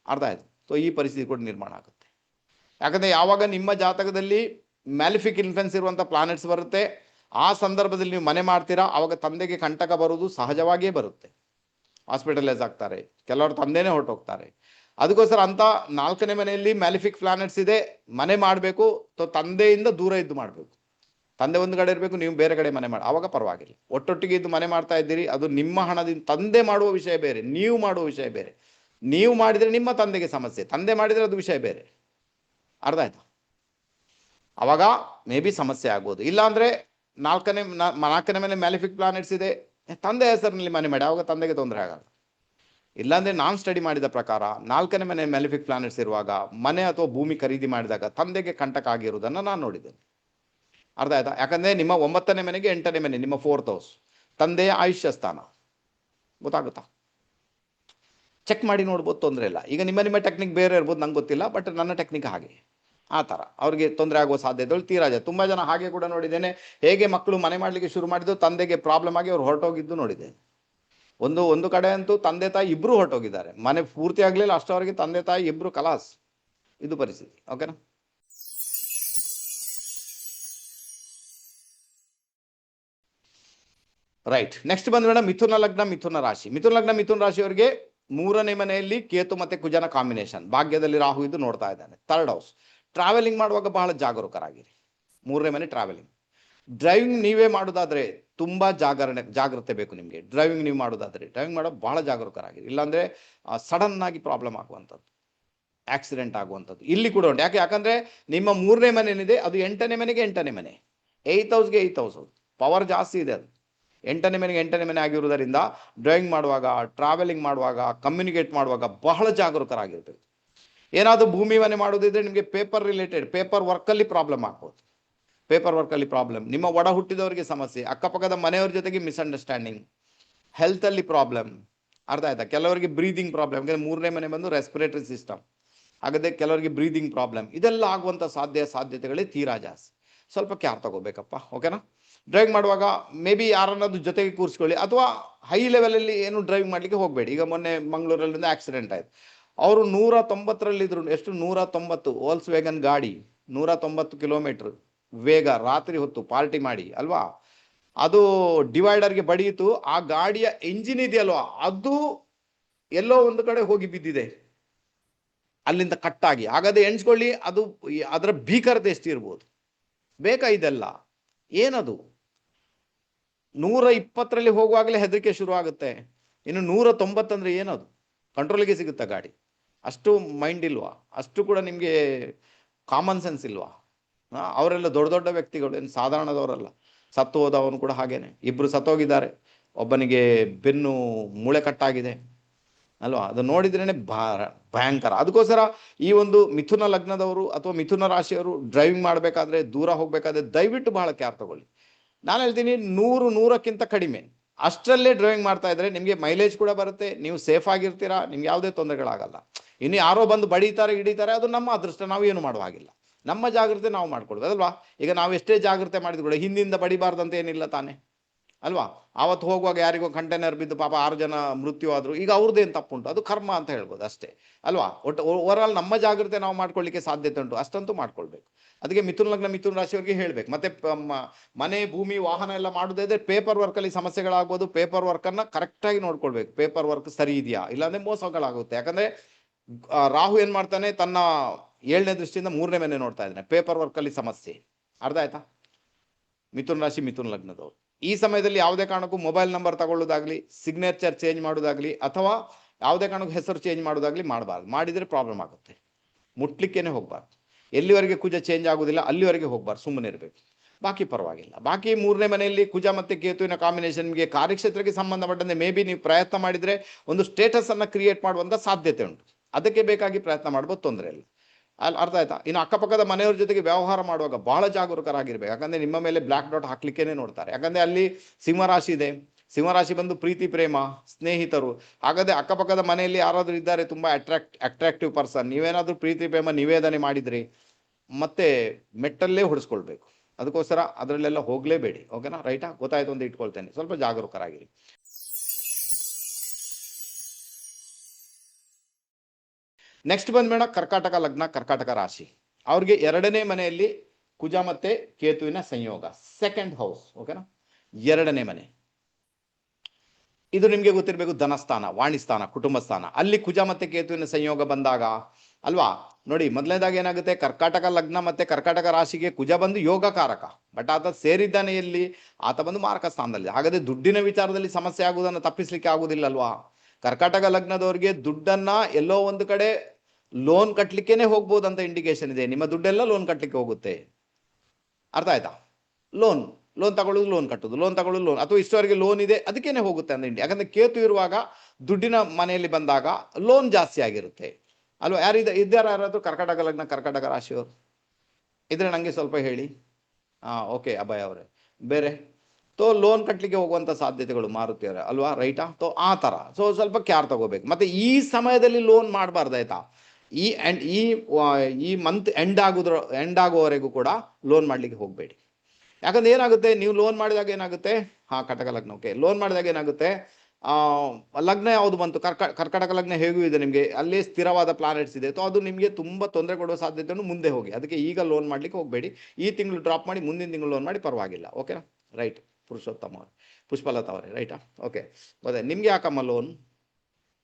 ಅರ್ಥ ಆಯ್ತು? ಸೊ ಈ ಪರಿಸ್ಥಿತಿ ಕೂಡ ನಿರ್ಮಾಣ ಆಗುತ್ತೆ. ಯಾಕಂದರೆ ಯಾವಾಗ ನಿಮ್ಮ ಜಾತಕದಲ್ಲಿ ಮ್ಯಾಲಿಫಿಕ್ ಇನ್ಫ್ಲುಯೆನ್ಸ್ ಇರುವಂಥ ಪ್ಲಾನೆಟ್ಸ್ ಬರುತ್ತೆ, ಆ ಸಂದರ್ಭದಲ್ಲಿ ನೀವು ಮನೆ ಮಾಡ್ತೀರಾ, ಆವಾಗ ತಂದೆಗೆ ಕಂಟಕ ಬರುವುದು ಸಹಜವಾಗಿಯೇ ಬರುತ್ತೆ. ಹಾಸ್ಪಿಟಲೈಸ್ ಆಗ್ತಾರೆ, ಕೆಲವರು ತಂದೆನೇ ಹೊರಟೋಗ್ತಾರೆ. ಅದಕ್ಕೋಸ್ಕರ ಅಂತ 4ನೇ ಮನೆಯಲ್ಲಿ ಮ್ಯಾಲಿಫಿಕ್ ಪ್ಲಾನೆಟ್ಸ್ ಇದೆ, ಮನೆ ಮಾಡಬೇಕು, ತಂದೆಯಿಂದ ದೂರ ಇದ್ದು ಮಾಡಬೇಕು. ತಂದೆ ಒಂದು ಕಡೆ ಇರಬೇಕು, ನೀವು ಬೇರೆ ಕಡೆ ಮನೆ ಮಾಡಿ, ಆವಾಗ ಪರವಾಗಿಲ್ಲ. ಒಟ್ಟೊಟ್ಟಿಗೆ ಇದ್ದು ಮನೆ ಮಾಡ್ತಾ ಇದ್ದೀರಿ, ಅದು ನಿಮ್ಮ ಹಣದಿಂದ. ತಂದೆ ಮಾಡುವ ವಿಷಯ ಬೇರೆ, ನೀವು ಮಾಡುವ ವಿಷಯ ಬೇರೆ. ನೀವು ಮಾಡಿದರೆ ನಿಮ್ಮ ತಂದೆಗೆ ಸಮಸ್ಯೆ, ತಂದೆ ಮಾಡಿದರೆ ಅದು ವಿಷಯ ಬೇರೆ. ಅರ್ಥ ಆಯ್ತಾ? ಅವಾಗ ಮೇ ಬಿ ಸಮಸ್ಯೆ ಆಗ್ಬೋದು. ಇಲ್ಲಾಂದರೆ 4ನೇ ಮನೆ ಮ್ಯಾಲಿಫಿಕ್ ಪ್ಲಾನೆಟ್ಸ್ ಇದೆ, ತಂದೆ ಹೆಸರಿನಲ್ಲಿ ಮನೆ ಮಾಡಿ, ಆವಾಗ ತಂದೆಗೆ ತೊಂದರೆ ಆಗಲ್ಲ. ಇಲ್ಲಾಂದರೆ ನಾನು ಸ್ಟಡಿ ಮಾಡಿದ ಪ್ರಕಾರ 4ನೇ ಮನೆ ಮ್ಯಾಲಿಫಿಕ್ ಪ್ಲಾನೆಟ್ಸ್ ಇರುವಾಗ ಮನೆ ಅಥವಾ ಭೂಮಿ ಖರೀದಿ ಮಾಡಿದಾಗ ತಂದೆಗೆ ಕಂಟಕ ಆಗಿರುವುದನ್ನು ನಾನು ನೋಡಿದ್ದೇನೆ. ಅರ್ಥ ಆಯ್ತಾ? ಯಾಕಂದರೆ ನಿಮ್ಮ 9ನೇ ಮನೆಗೆ 8ನೇ ಮನೆ ನಿಮ್ಮ 4th ಹೌಸ್, ತಂದೆಯ ಆಯುಷ್ಯ ಸ್ಥಾನ. ಗೊತ್ತಾಗುತ್ತಾ? ಚೆಕ್ ಮಾಡಿ ನೋಡ್ಬೋದು, ತೊಂದರೆ ಇಲ್ಲ. ಈಗ ನಿಮ್ಮ ಟೆಕ್ನಿಕ್ ಬೇರೆ ಇರ್ಬೋದು, ನಂಗೆ ಗೊತ್ತಿಲ್ಲ, ಬಟ್ ನನ್ನ ಟೆಕ್ನಿಕ್ ಹಾಗೆ. ಆ ಥರ ಅವ್ರಿಗೆ ತೊಂದರೆ ಆಗುವ ಸಾಧ್ಯತೆಗಳು ತೀರಾ ಜಾಸ್ತಿ. ತುಂಬ ಜನ ಹಾಗೆ ಕೂಡ ನೋಡಿದ್ದೇನೆ. ಹೇಗೆ ಮಕ್ಕಳು ಮನೆ ಮಾಡಲಿಕ್ಕೆ ಶುರು ಮಾಡಿದ್ದು, ತಂದೆಗೆ ಪ್ರಾಬ್ಲಮ್ ಆಗಿ ಅವ್ರು ಹೊರಟೋಗಿದ್ದು ನೋಡಿದ್ದೇನೆ. ಒಂದು ಕಡೆ ಅಂತೂ ತಂದೆ ತಾಯಿ ಇಬ್ಬರು ಹೊರಟೋಗಿದ್ದಾರೆ, ಮನೆ ಪೂರ್ತಿ ಆಗಲಿಲ್ಲ ಅಷ್ಟವರೆಗೆ ತಂದೆ ತಾಯಿ ಇಬ್ಬರು ಕಲಾಸ್. ಇದು ಪರಿಸ್ಥಿತಿ. ಓಕೆನಾ? ರೈಟ್. ನೆಕ್ಸ್ಟ್ ಬಂದ್ಬೇಡ ಮಿಥುನ ಲಗ್ನ ಮಿಥುನ ರಾಶಿ. ಮಿಥುನ ಲಗ್ನ ಮಿಥುನ ರಾಶಿಯವರಿಗೆ 3ನೇ ಮನೆಯಲ್ಲಿ ಕೇತು ಮತ್ತು ಕುಜನ ಕಾಂಬಿನೇಷನ್, ಭಾಗ್ಯದಲ್ಲಿ ರಾಹು ಇದ್ದು ನೋಡ್ತಾ ಇದ್ದಾನೆ. 3rd house. ಟ್ರಾವೆಲಿಂಗ್ ಮಾಡುವಾಗ ಬಹಳ ಜಾಗರೂಕರಾಗಿರಿ. 3ನೇ ಮನೆ ಟ್ರಾವೆಲಿಂಗ್. ಡ್ರೈವಿಂಗ್ ನೀವೇ ಮಾಡೋದಾದರೆ ತುಂಬ ಜಾಗ್ರತೆ ಬೇಕು ನಿಮಗೆ. ಡ್ರೈವಿಂಗ್ ನೀವು ಮಾಡೋದಾದರೆ ಡ್ರೈವಿಂಗ್ ಮಾಡೋ ಭಾಳ ಜಾಗರೂಕರಾಗಿರಿ. ಇಲ್ಲಾಂದರೆ ಸಡನ್ನಾಗಿ ಪ್ರಾಬ್ಲಮ್ ಆಗುವಂಥದ್ದು, ಆಕ್ಸಿಡೆಂಟ್ ಆಗುವಂಥದ್ದು ಇಲ್ಲಿ ಕೂಡ ಉಂಟು. ಯಾಕಂದರೆ ನಿಮ್ಮ 3ನೇ ಮನೆ ಏನಿದೆ ಅದು 8ನೇ ಮನೆಗೆ 8ನೇ ಮನೆ, 8th ಹೌಸ್ಗೆ 8th ಹೌಸ್, ಪವರ್ ಜಾಸ್ತಿ ಇದೆ ಅದು. 8ನೇ ಮನೆಗೆ 8ನೇ ಮನೆ ಆಗಿರುವುದರಿಂದ ಡ್ರೈವಿಂಗ್ ಮಾಡುವಾಗ, ಟ್ರಾವೆಲಿಂಗ್ ಮಾಡುವಾಗ, ಕಮ್ಯುನಿಕೇಟ್ ಮಾಡುವಾಗ ಬಹಳ ಜಾಗರೂಕರಾಗಿರ್ಬೇಕು. ಏನಾದರೂ ಭೂಮಿ ಮನೆ ಮಾಡೋದಿದ್ರೆ ನಿಮಗೆ ಪೇಪರ್ ರಿಲೇಟೆಡ್, ಪೇಪರ್ ವರ್ಕಲ್ಲಿ ಪ್ರಾಬ್ಲಮ್ ಆಗ್ಬೋದು. ಪೇಪರ್ ವರ್ಕಲ್ಲಿ ಪ್ರಾಬ್ಲಮ್, ನಿಮ್ಮ ಒಡ ಹುಟ್ಟಿದವರಿಗೆ ಸಮಸ್ಯೆ, ಅಕ್ಕಪಕ್ಕದ ಮನೆಯವ್ರ ಜೊತೆಗೆ ಮಿಸ್ಅಂಡರ್ಸ್ಟ್ಯಾಂಡಿಂಗ್, ಹೆಲ್ತಲ್ಲಿ ಪ್ರಾಬ್ಲಮ್. ಅರ್ಥ ಆಯ್ತಾ? ಕೆಲವರಿಗೆ ಬ್ರೀದಿಂಗ್ ಪ್ರಾಬ್ಲಮ್, ಯಾಕಂದರೆ 3ನೇ ಮನೆ ಬಂದು ರೆಸ್ಪಿರೇಟರಿ ಸಿಸ್ಟಮ್, ಹಾಗಾದರೆ ಕೆಲವರಿಗೆ ಬ್ರೀದಿಂಗ್ ಪ್ರಾಬ್ಲಮ್, ಇದೆಲ್ಲ ಆಗುವಂಥ ಸಾಧ್ಯತೆಗಳೇ ತೀರಾ ಜಾಸ್ತಿ. ಸ್ವಲ್ಪ ಕೇರ್ ತಗೋಬೇಕಪ್ಪ. ಓಕೆನಾ? ಡ್ರೈವಿಂಗ್ ಮಾಡುವಾಗ ಮೇ ಬಿ ಯಾರನ್ನದು ಜೊತೆಗೆ ಕೂರಿಸ್ಕೊಳ್ಳಿ, ಅಥವಾ ಹೈ ಲೆವೆಲಲ್ಲಿ ಏನು ಡ್ರೈವಿಂಗ್ ಮಾಡಲಿಕ್ಕೆ ಹೋಗಬೇಡಿ. ಈಗ ಮೊನ್ನೆ ಮಂಗಳೂರಲ್ಲಿಂದ ಆಕ್ಸಿಡೆಂಟ್ ಆಯಿತು, ಅವರು 190ರಲ್ಲಿದ್ದರು. ಎಷ್ಟು? 190 ವೋಲ್ಸ್ ವ್ಯಾಗನ್ ಗಾಡಿ, 190 ಕಿಲೋಮೀಟ್ರ್ ವೇಗ, ರಾತ್ರಿ ಹೊತ್ತು ಪಾರ್ಟಿ ಮಾಡಿ ಅಲ್ವಾ, ಅದು ಡಿವೈಡರ್ಗೆ ಬಡಿಯಿತು. ಆ ಗಾಡಿಯ ಎಂಜಿನ್ ಇದೆಯಲ್ವಾ, ಅದು ಎಲ್ಲೋ ಒಂದು ಕಡೆ ಹೋಗಿ ಬಿದ್ದಿದೆ, ಅಲ್ಲಿಂದ ಕಟ್ಟಾಗಿ. ಹಾಗಾದರೆ ಎಣಿಸ್ಕೊಳ್ಳಿ, ಅದು ಅದರ ಭೀಕರತೆ ಎಷ್ಟಿರ್ಬೋದು. ಬೇಕಾ ಇದೆಲ್ಲ? ಏನದು? 120ರಲ್ಲಿ ಹೋಗುವಾಗಲೇ ಹೆದರಿಕೆ ಶುರು ಆಗುತ್ತೆ, ಇನ್ನು 190 ಅಂದರೆ ಏನದು? ಕಂಟ್ರೋಲಿಗೆ ಸಿಗುತ್ತಾ ಗಾಡಿ? ಅಷ್ಟು ಮೈಂಡ್ ಇಲ್ವಾ? ಅಷ್ಟು ಕೂಡ ನಿಮಗೆ ಕಾಮನ್ ಸೆನ್ಸ್ ಇಲ್ವಾ? ಅವರೆಲ್ಲ ದೊಡ್ಡ ದೊಡ್ಡ ವ್ಯಕ್ತಿಗಳು, ಏನು ಸಾಧಾರಣದವರಲ್ಲ. ಸತ್ತು ಹೋದವನು ಕೂಡ ಹಾಗೇನೆ, 2 ಸತ್ತೋಗಿದ್ದಾರೆ. ಒಬ್ಬನಿಗೆ ಬೆನ್ನು ಮೂಳೆ ಕಟ್ಟಾಗಿದೆ ಅಲ್ವಾ. ಅದು ನೋಡಿದ್ರೇನೆ ಭಯಂಕರ. ಅದಕ್ಕೋಸ್ಕರ ಈ ಒಂದು ಮಿಥುನ ಲಗ್ನದವರು ಅಥವಾ ಮಿಥುನ ರಾಶಿಯವರು ಡ್ರೈವಿಂಗ್ ಮಾಡಬೇಕಾದ್ರೆ, ದೂರ ಹೋಗ್ಬೇಕಾದ್ರೆ ದಯವಿಟ್ಟು ಬಹಳ ಕೇರ್ ತಗೊಳ್ಳಿ. ನಾನು ಹೇಳ್ತೀನಿ 100ಕ್ಕಿಂತ ಕಡಿಮೆ ಅಷ್ಟರಲ್ಲೇ ಡ್ರೈವಿಂಗ್ ಮಾಡ್ತಾ ಇದ್ರೆ ನಿಮಗೆ ಮೈಲೇಜ್ ಕೂಡ ಬರುತ್ತೆ, ನೀವು ಸೇಫ್ ಆಗಿರ್ತೀರಾ, ನಿಮ್ಗೆ ಯಾವುದೇ ತೊಂದರೆಗಳಾಗಲ್ಲ. ಇನ್ನು ಯಾರೋ ಬಂದು ಬಡೀತಾರೆ ಹಿಡಿತಾರೆ, ಅದು ನಮ್ಮ ಅದೃಷ್ಟ, ನಾವು ಏನು ಮಾಡುವ ಹಾಗಿಲ್ಲ. ನಮ್ಮ ಜಾಗ್ರತೆ ನಾವು ಮಾಡ್ಕೊಳ್ಬೋದು ಅಲ್ವಾ. ಈಗ ನಾವು ಎಷ್ಟೇ ಜಾಗ್ರತೆ ಮಾಡಿದ್ರು ಕೂಡ ಹಿಂದಿಂದ ಬಡಿಬಾರ್ದಂತ ಏನಿಲ್ಲ ತಾನೆ ಅಲ್ವಾ. ಆವತ್ತು ಹೋಗುವಾಗ ಯಾರಿಗೋ ಕಂಟೈನರ್ ಬಿದ್ದು ಪಾಪ 6 ಜನ ಮೃತ್ಯು ಆದ್ರು, ಈಗ ಅವ್ರದ್ದೇನು ತಪ್ಪುಂಟು, ಅದು ಕರ್ಮ ಅಂತ ಹೇಳ್ಬೋದು ಅಷ್ಟೇ ಅಲ್ವಾ. ಒಟ್ಟು ಓವರಾಲ್ ನಮ್ಮ ಜಾಗ್ರತೆ ನಾವು ಮಾಡ್ಕೊಳ್ಳಿಕ್ಕೆ ಸಾಧ್ಯತೆ ಉಂಟು, ಅಷ್ಟಂತೂ ಮಾಡ್ಕೊಳ್ಬೇಕು. ಅದಕ್ಕೆ ಮಿಥುನ ಲಗ್ನ ಮಿಥುನ ರಾಶಿಯವರಿಗೆ ಹೇಳ್ಬೇಕು. ಮತ್ತೆ ಮನೆ ಭೂಮಿ ವಾಹನ ಎಲ್ಲ ಮಾಡೋದಾದ್ರೆ ಪೇಪರ್ ವರ್ಕ್ ಅಲ್ಲಿ ಸಮಸ್ಯೆಗಳಾಗ್ಬೋದು. ಪೇಪರ್ ವರ್ಕ್ ಅನ್ನ ಕರೆಕ್ಟ್ ಆಗಿ ನೋಡ್ಕೊಳ್ಬೇಕು, ಪೇಪರ್ ವರ್ಕ್ ಸರಿ ಇದೆಯಾ, ಇಲ್ಲಾಂದ್ರೆ ಮೋಸಗಳಾಗುತ್ತೆ. ಯಾಕಂದ್ರೆ ರಾಹು ಏನ್ ಮಾಡ್ತಾನೆ, ತನ್ನ 7ನೇ ದೃಷ್ಟಿಯಿಂದ 3ನೇ ಮನೆ ನೋಡ್ತಾ ಇದ್ದಾನೆ. ಪೇಪರ್ ವರ್ಕ್ ಅಲ್ಲಿ ಸಮಸ್ಯೆ, ಅರ್ಥ ಆಯ್ತಾ. ಮಿಥುನ ರಾಶಿ ಮಿಥುನ ಲಗ್ನದವರು ಈ ಸಮಯದಲ್ಲಿ ಯಾವುದೇ ಕಾರಣಕ್ಕೂ ಮೊಬೈಲ್ ನಂಬರ್ ತಗೊಳ್ಳೋದಾಗ್ಲಿ, ಸಿಗ್ನೇಚರ್ ಚೇಂಜ್ ಮಾಡೋದಾಗ್ಲಿ, ಅಥವಾ ಯಾವುದೇ ಕಾರಣಕ್ಕೂ ಹೆಸರು ಚೇಂಜ್ ಮಾಡೋದಾಗ್ಲಿ ಮಾಡಬಾರ್ದು. ಮಾಡಿದ್ರೆ ಪ್ರಾಬ್ಲಮ್ ಆಗುತ್ತೆ. ಮುಟ್ಲಿಕ್ಕೇನೆ ಹೋಗ್ಬಾರ್ದು. ಎಲ್ಲಿವರೆಗೆ ಕುಜ ಚೇಂಜ್ ಆಗುದಿಲ್ಲ ಅಲ್ಲಿವರೆಗೆ ಹೋಗ್ಬಾರ್ದು, ಸುಮ್ಮನೆ ಇರಬೇಕು. ಬಾಕಿ ಪರವಾಗಿಲ್ಲ. ಬಾಕಿ 3ನೇ ಮನೆಯಲ್ಲಿ ಕುಜ ಮತ್ತೆ ಕೇತುವಿನ ಕಾಂಬಿನೇಷನ್ಗೆ ಕಾರ್ಯಕ್ಷೇತ್ರಕ್ಕೆ ಸಂಬಂಧಪಟ್ಟಂತೆ ಮೇ ಬಿ ನೀವು ಪ್ರಯತ್ನ ಮಾಡಿದ್ರೆ ಒಂದು ಸ್ಟೇಟಸ್ ಅನ್ನ ಕ್ರಿಯೇಟ್ ಮಾಡುವಂತ ಸಾಧ್ಯತೆ ಉಂಟು. ಅದಕ್ಕೆ ಬೇಕಾಗಿ ಪ್ರಯತ್ನ ಮಾಡ್ಬೋದು, ತೊಂದರೆ ಇಲ್ಲ. ಅರ್ಥ ಆಯ್ತಾ. ಇನ್ನು ಅಕ್ಕಪಕ್ಕದ ಮನೆಯವ್ರ ಜೊತೆಗೆ ವ್ಯವಹಾರ ಮಾಡುವಾಗ ಬಹಳ ಜಾಗರೂಕರಾಗಿರ್ಬೇಕು. ಯಾಕಂದ್ರೆ ನಿಮ್ಮ ಮೇಲೆ ಬ್ಲಾಕ್ ಡಾಟ್ ಹಾಕ್ಲಿಕ್ಕೇನೆ ನೋಡ್ತಾರೆ. ಯಾಕಂದ್ರೆ ಅಲ್ಲಿ ಸಿಂಹರಾಶಿ ಇದೆ. ಸಿಂಹರಾಶಿ ಬಂದು ಪ್ರೀತಿ, ಪ್ರೇಮ, ಸ್ನೇಹಿತರು. ಹಾಗಾದ್ರೆ ಅಕ್ಕಪಕ್ಕದ ಮನೆಯಲ್ಲಿ ಯಾರಾದ್ರೂ ಇದ್ದಾರೆ ತುಂಬಾ ಅಟ್ರಾಕ್ಟಿವ್ ಪರ್ಸನ್, ನೀವೇನಾದ್ರೂ ಪ್ರೀತಿ ಪ್ರೇಮ ನಿವೇದನೆ ಮಾಡಿದ್ರಿ ಮತ್ತೆ ಮೆಟ್ಟಲ್ಲೇ ಹೊಡಿಸ್ಕೊಳ್ಬೇಕು. ಅದಕ್ಕೋಸ್ಕರ ಅದರಲ್ಲೆಲ್ಲ ಹೋಗ್ಲೇಬೇಡಿ. ಓಕೆನಾ, ರೈಟಾ. ಗೊತ್ತಾಯ್ತು ಅಂತ ಇಟ್ಕೊಳ್ತೇನೆ. ಸ್ವಲ್ಪ ಜಾಗರೂಕರಾಗಿರಿ. ನೆಕ್ಸ್ಟ್ ಬಂದ್ಬೇಡ ಕರ್ಕಾಟಕ ಲಗ್ನ ಕರ್ಕಾಟಕ ರಾಶಿ ಅವ್ರಿಗೆ 2ನೇ ಮನೆಯಲ್ಲಿ ಕುಜ ಮತ್ತೆ ಕೇತುವಿನ ಸಂಯೋಗ, ಸೆಕೆಂಡ್ ಹೌಸ್. ಓಕೆನಾ, 2ನೇ ಮನೆ. ಇದು ನಿಮ್ಗೆ ಗೊತ್ತಿರಬೇಕು, ಧನಸ್ಥಾನ, ವಾಣಿಸ್ಥಾನ, ಕುಟುಂಬ ಸ್ಥಾನ. ಅಲ್ಲಿ ಕುಜ ಮತ್ತೆ ಕೇತುವಿನ ಸಂಯೋಗ ಬಂದಾಗ ಅಲ್ವಾ, ನೋಡಿ ಮೊದಲನೇದಾಗಿ ಏನಾಗುತ್ತೆ, ಕರ್ಕಾಟಕ ಲಗ್ನ ಮತ್ತೆ ಕರ್ಕಾಟಕ ರಾಶಿಗೆ ಕುಜ ಬಂದು ಯೋಗಕಾರಕ. ಬಟ್ ಆತ ಸೇರಿದ್ದಾನೆ ಎಲ್ಲಿ, ಆತ ಬಂದು ಮಾರಕ ಸ್ಥಾನದಲ್ಲಿ. ಹಾಗಾದ್ರೆ ದುಡ್ಡಿನ ವಿಚಾರದಲ್ಲಿ ಸಮಸ್ಯೆ ಆಗುವುದನ್ನು ತಪ್ಪಿಸ್ಲಿಕ್ಕೆ ಆಗುದಿಲ್ಲ ಅಲ್ವಾ. ಕರ್ಕಾಟಕ ಲಗ್ನದವ್ರಿಗೆ ದುಡ್ಡನ್ನ ಎಲ್ಲೋ ಒಂದು ಕಡೆ ಲೋನ್ ಕಟ್ಲಿಕ್ಕೇನೆ ಹೋಗ್ಬೋದು ಅಂತ ಇಂಡಿಕೇಶನ್ ಇದೆ. ನಿಮ್ಮ ದುಡ್ಡೆಲ್ಲ ಲೋನ್ ಕಟ್ಲಿಕ್ಕೆ ಹೋಗುತ್ತೆ, ಅರ್ಥ ಆಯ್ತಾ. ಲೋನ್ ತಗೊಳ್ಳೋದು, ಲೋನ್ ಕಟ್ಟೋದು, ಲೋನ್ ತಗೊಳ್ಳೋದು, ಲೋನ್, ಅಥವಾ ಇಷ್ಟವರೆಗೆ ಲೋನ್ ಇದೆ ಅದಕ್ಕೇನೆ ಹೋಗುತ್ತೆ ಅಂತ ಯಾಕಂದ್ರೆ ಕೇತು ಇರುವಾಗ ದುಡ್ಡಿನ ಮನೆಯಲ್ಲಿ ಬಂದಾಗ ಲೋನ್ ಜಾಸ್ತಿ ಆಗಿರುತ್ತೆ ಅಲ್ವಾ. ಯಾರಾದ್ರೂ ಕರ್ಕಾಟಕ ಲಗ್ನ ಕರ್ಕಾಟಕ ರಾಶಿಯವರು ಇದ್ರೆ ನಂಗೆ ಸ್ವಲ್ಪ ಹೇಳಿ. ಓಕೆ ಅಭಯ ಅವರೇ, ಬೇರೆ ಲೋನ್ ಕಟ್ಲಿಕ್ಕೆ ಹೋಗುವಂತ ಸಾಧ್ಯತೆಗಳು ಮಾರುತ್ತಾರೆ ಅಲ್ವಾ, ರೈಟಾ. ಆ ತರ ಸ್ವಲ್ಪ ಕ್ಯಾರ್ ತಗೋಬೇಕು. ಮತ್ತೆ ಈ ಸಮಯದಲ್ಲಿ ಲೋನ್ ಮಾಡಬಾರ್ದಾಯ್ತಾ. ಈ ಮಂತ್ ಎಂಡ್ ಆಗುವವರೆಗೂ ಕೂಡ ಲೋನ್ ಮಾಡ್ಲಿಕ್ಕೆ ಹೋಗ್ಬೇಡಿ. ಯಾಕಂದ್ರೆ ಏನಾಗುತ್ತೆ, ನೀವು ಲೋನ್ ಮಾಡಿದಾಗ ಏನಾಗುತ್ತೆ, ಕಟಕ ಲಗ್ನ, ಓಕೆ, ಲೋನ್ ಮಾಡಿದಾಗ ಏನಾಗುತ್ತೆ, ಲಗ್ನ ಯಾವುದು ಬಂತು, ಕರ್ಕಾಟಕ ಲಗ್ನ ಹೇಗೂ ಇದೆ ನಿಮಗೆ, ಅಲ್ಲೇ ಸ್ಥಿರವಾದ ಪ್ಲಾನೆಟ್ಸ್ ಇದೆ. ಅದು ನಿಮಗೆ ತುಂಬಾ ತೊಂದರೆ ಕೊಡುವ ಸಾಧ್ಯತೆಯನ್ನು ಮುಂದೆ ಹೋಗಿ. ಅದಕ್ಕೆ ಈಗ ಲೋನ್ ಮಾಡ್ಲಿಕ್ಕೆ ಹೋಗಬೇಡಿ. ಈ ತಿಂಗಳು ಡ್ರಾಪ್ ಮಾಡಿ ಮುಂದಿನ ತಿಂಗಳು ಲೋನ್ ಮಾಡಿ, ಪರವಾಗಿಲ್ಲ. ಓಕೆನಾ, ರೈಟ್. ಪುರುಷೋತ್ತಮ ಅವರು, ಪುಷ್ಪಲತಾ ಅವರೇ, ರೈಟಾ. ಓಕೆ, ಗೊತ್ತಾ ನಿಮ್ಗೆ ಯಾಕಮ್ಮ ಲೋನ್,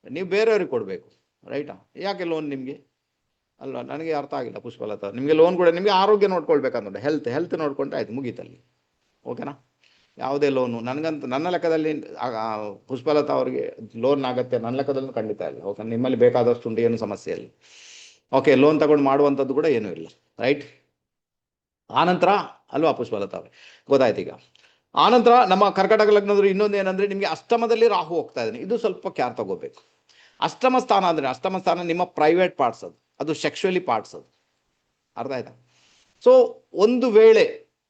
ನೀವು ಬೇರೆಯವ್ರಿಗೆ ಕೊಡಬೇಕು, ರೈಟಾ. ಯಾಕೆ ಲೋನ್ ನಿಮಗೆ ಅಲ್ವಾ, ನನಗೆ ಅರ್ಥ ಆಗಿಲ್ಲ. ಪುಷ್ಪಲತಾ ನಿಮಗೆ ಲೋನ್ ಕೂಡ ನಿಮಗೆ ಆರೋಗ್ಯ ನೋಡ್ಕೊಳ್ಬೇಕಂದ್ರೆ ಹೆಲ್ತ್ ನೋಡ್ಕೊಂಡ್ರೆ ಆಯ್ತು, ಮುಗೀತಲ್ಲಿ. ಓಕೆನಾ, ಯಾವುದೇ ಲೋನು ನನಗಂತ ನನ್ನ ಲೆಕ್ಕದಲ್ಲಿ ಪುಷ್ಪಲತಾ ಅವರಿಗೆ ಲೋನ್ ಆಗತ್ತೆ, ನನ್ನ ಲೆಕ್ಕದಲ್ಲೂ ಖಂಡಿತ ಇಲ್ಲ. ಓಕೆ, ನಿಮ್ಮಲ್ಲಿ ಬೇಕಾದಷ್ಟು ಉಂಟು, ಏನು ಸಮಸ್ಯೆ ಇಲ್ಲ. ಓಕೆ, ಲೋನ್ ತಗೊಂಡು ಮಾಡುವಂಥದ್ದು ಕೂಡ ಏನೂ ಇಲ್ಲ, ರೈಟ್. ಆನಂತರ ಅಲ್ವಾ ಪುಷ್ಪಲತಾ ಅವರೇ, ಗೊತ್ತಾಯ್ತು. ಈಗ ಆನಂತರ ನಮ್ಮ ಕರ್ಕಾಟಕ ಲಗ್ನದ್ರು ಇನ್ನೊಂದು ಏನಂದ್ರೆ, ನಿಮಗೆ ಅಷ್ಟಮದಲ್ಲಿ ರಾಹು ಹೋಗ್ತಾ ಇದ್ದಾನೆ. ಇದು ಸ್ವಲ್ಪ ಕ್ಯಾರ್ ತಗೋಬೇಕು. ಅಷ್ಟಮ ಸ್ಥಾನ ಅಂದ್ರೆ, ಅಷ್ಟಮ ಸ್ಥಾನ ನಿಮ್ಮ ಪ್ರೈವೇಟ್ ಪಾರ್ಟ್ಸ್, ಅದು ಸೆಕ್ಷುವಲಿ ಪಾರ್ಟ್ಸ್, ಅದು ಅರ್ಥ ಆಯ್ತಾ. ಒಂದು ವೇಳೆ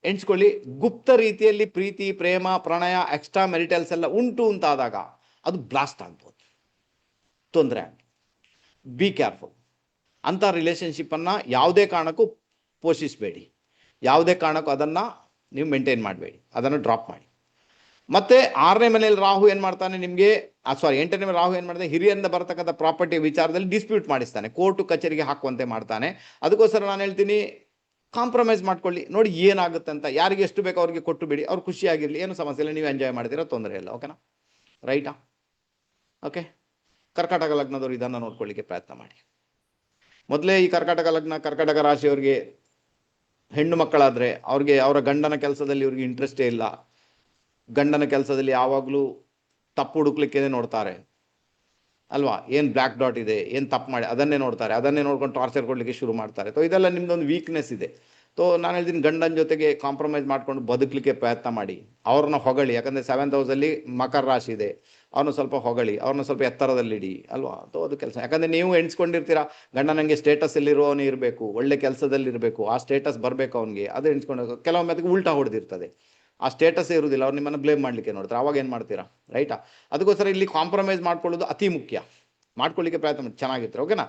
ಎಣಿಸ್ಕೊಳ್ಳಿ, ಗುಪ್ತ ರೀತಿಯಲ್ಲಿ ಪ್ರೀತಿ, ಪ್ರೇಮ, ಪ್ರಣಯ, ಎಕ್ಸ್ಟ್ರಾ ಮೆರಿಟಲ್ಸ್ ಎಲ್ಲ ಉಂಟು ಅಂತಾದಾಗ ಅದು ಬ್ಲಾಸ್ಟ್ ಆಗ್ಬೋದು, ತೊಂದರೆ ಆಗ್ಬೋದು. Be careful. ಅಂತ ರಿಲೇಶನ್ಶಿಪ್ ಅನ್ನ ಯಾವುದೇ ಕಾರಣಕ್ಕೂ ಪೋಷಿಸಬೇಡಿ, ಯಾವುದೇ ಕಾರಣಕ್ಕೂ ಅದನ್ನ ನೀವು ಮೇಂಟೈನ್ ಮಾಡಬೇಡಿ, ಅದನ್ನು ಡ್ರಾಪ್ ಮಾಡಿ. ಮತ್ತೆ 6ನೇ ಮನೆಯಲ್ಲಿ ರಾಹು ಏನ್ ಮಾಡ್ತಾನೆ ನಿಮಗೆ, 8ನೇ ಮನೆ ರಾಹು ಏನ್ ಮಾಡ್ತಾನೆ, ಹಿರಿಯರಿಂದ ಬರತಕ್ಕಂಥ ಪ್ರಾಪರ್ಟಿ ವಿಚಾರದಲ್ಲಿ ಡಿಸ್ಪ್ಯೂಟ್ ಮಾಡಿಸ್ತಾನೆ, ಕೋರ್ಟು ಕಚೇರಿಗೆ ಹಾಕುವಂತೆ ಮಾಡ್ತಾನೆ. ಅದಕ್ಕೋಸ್ಕರ ನಾನು ಹೇಳ್ತೀನಿ, ಕಾಂಪ್ರಮೈಸ್ ಮಾಡ್ಕೊಳ್ಳಿ, ನೋಡಿ ಏನಾಗುತ್ತೆ ಅಂತ. ಯಾರಿಗೆ ಎಷ್ಟು ಬೇಕೋ ಅವ್ರಿಗೆ ಕೊಟ್ಟು ಬಿಡಿ, ಅವ್ರು ಖುಷಿಯಾಗಿರ್ಲಿ, ಏನು ಸಮಸ್ಯೆ ಇಲ್ಲ, ನೀವು ಎಂಜಾಯ್ ಮಾಡ್ತೀರಾ, ತೊಂದರೆ ಇಲ್ಲ. ಓಕೆನಾ, ರೈಟಾ. ಓಕೆ, ಕರ್ಕಾಟಕ ಲಗ್ನದವರು ಇದನ್ನು ನೋಡ್ಕೊಳ್ಳಿಕ್ಕೆ ಪ್ರಯತ್ನ ಮಾಡಿ. ಮೊದಲೇ ಈ ಕರ್ಕಾಟಕ ಲಗ್ನ ಕರ್ಕಾಟಕ ರಾಶಿಯವರಿಗೆ ಹೆಣ್ಣು ಮಕ್ಕಳಾದ್ರೆ ಅವ್ರಿಗೆ ಅವರ ಗಂಡನ ಕೆಲಸದಲ್ಲಿ ಇವ್ರಿಗೆ ಇಂಟ್ರೆಸ್ಟೇ ಇಲ್ಲ. ಗಂಡನ ಕೆಲಸದಲ್ಲಿ ಯಾವಾಗಲೂ ತಪ್ಪು ಹುಡುಕ್ಲಿಕ್ಕೆ ನೋಡ್ತಾರೆ ಅಲ್ವಾ. ಏನು ಬ್ಲ್ಯಾಕ್ ಡಾಟ್ ಇದೆ, ಏನು ತಪ್ಪು ಮಾಡಿ ಅದನ್ನೇ ನೋಡ್ತಾರೆ, ಅದನ್ನೇ ನೋಡ್ಕೊಂಡು ಟಾರ್ಚರ್ ಕೊಡ್ಲಿಕ್ಕೆ ಶುರು ಮಾಡ್ತಾರೆ. ಇದೆಲ್ಲ ನಿಮ್ದೊಂದು ವೀಕ್ನೆಸ್ ಇದೆ. ನಾನು ಹೇಳ್ತೀನಿ ಗಂಡನ ಜೊತೆಗೆ ಕಾಂಪ್ರಮೈಸ್ ಮಾಡ್ಕೊಂಡು ಬದುಕಲಿಕ್ಕೆ ಪ್ರಯತ್ನ ಮಾಡಿ, ಅವ್ರನ್ನ ಹೊಗಳಿ. ಯಾಕಂದರೆ 7th ಹೌಸಲ್ಲಿ ಮಕರ ರಾಶಿ ಇದೆ, ಅವ್ರನ್ನ ಸ್ವಲ್ಪ ಹೊಗಳಿ, ಅವ್ರನ್ನ ಸ್ವಲ್ಪ ಎತ್ತರದಲ್ಲಿಡಿ ಅಲ್ವಾ. ಅದು ಕೆಲಸ. ಯಾಕಂದರೆ ನೀವು ಎಣಿಸ್ಕೊಂಡಿರ್ತೀರಾ ಗಂಡ ನನಗೆ ಸ್ಟೇಟಸ್ ಎಲ್ಲಿರೋವನೇ ಇರಬೇಕು, ಒಳ್ಳೆ ಕೆಲಸದಲ್ಲಿರಬೇಕು, ಆ ಸ್ಟೇಟಸ್ ಬರಬೇಕು ಅವನಿಗೆ, ಅದು ಎಣಿಸ್ಕೊಂಡು ಕೆಲವೊಮ್ಮೆ ಅದಕ್ಕೆ ಉಲ್ಟಾ ಹೊಡೆದಿರ್ತದೆ, ಆ ಸ್ಟೇಟಸ್ಸೇ ಇರುವುದಿಲ್ಲ, ಅವ್ರು ನಿಮ್ಮನ್ನು ಬ್ಲೇಮ್ ಮಾಡಲಿಕ್ಕೆ ನೋಡ್ತಾರೆ. ಅವಾಗ ಏನು ಮಾಡ್ತೀರಾ, ರೈಟಾ? ಅದಕ್ಕೋಸ್ಕರ ಇಲ್ಲಿ ಕಾಂಪ್ರಮೈಸ್ ಮಾಡ್ಕೊಳ್ಳೋದು ಅತಿ ಮುಖ್ಯ. ಮಾಡ್ಕೊಳ್ಳಿಕ್ಕೆ ಪ್ರಯತ್ನ ಮಾಡಿ, ಚೆನ್ನಾಗಿರ್ತಾರೆ. ಓಕೆನಾ?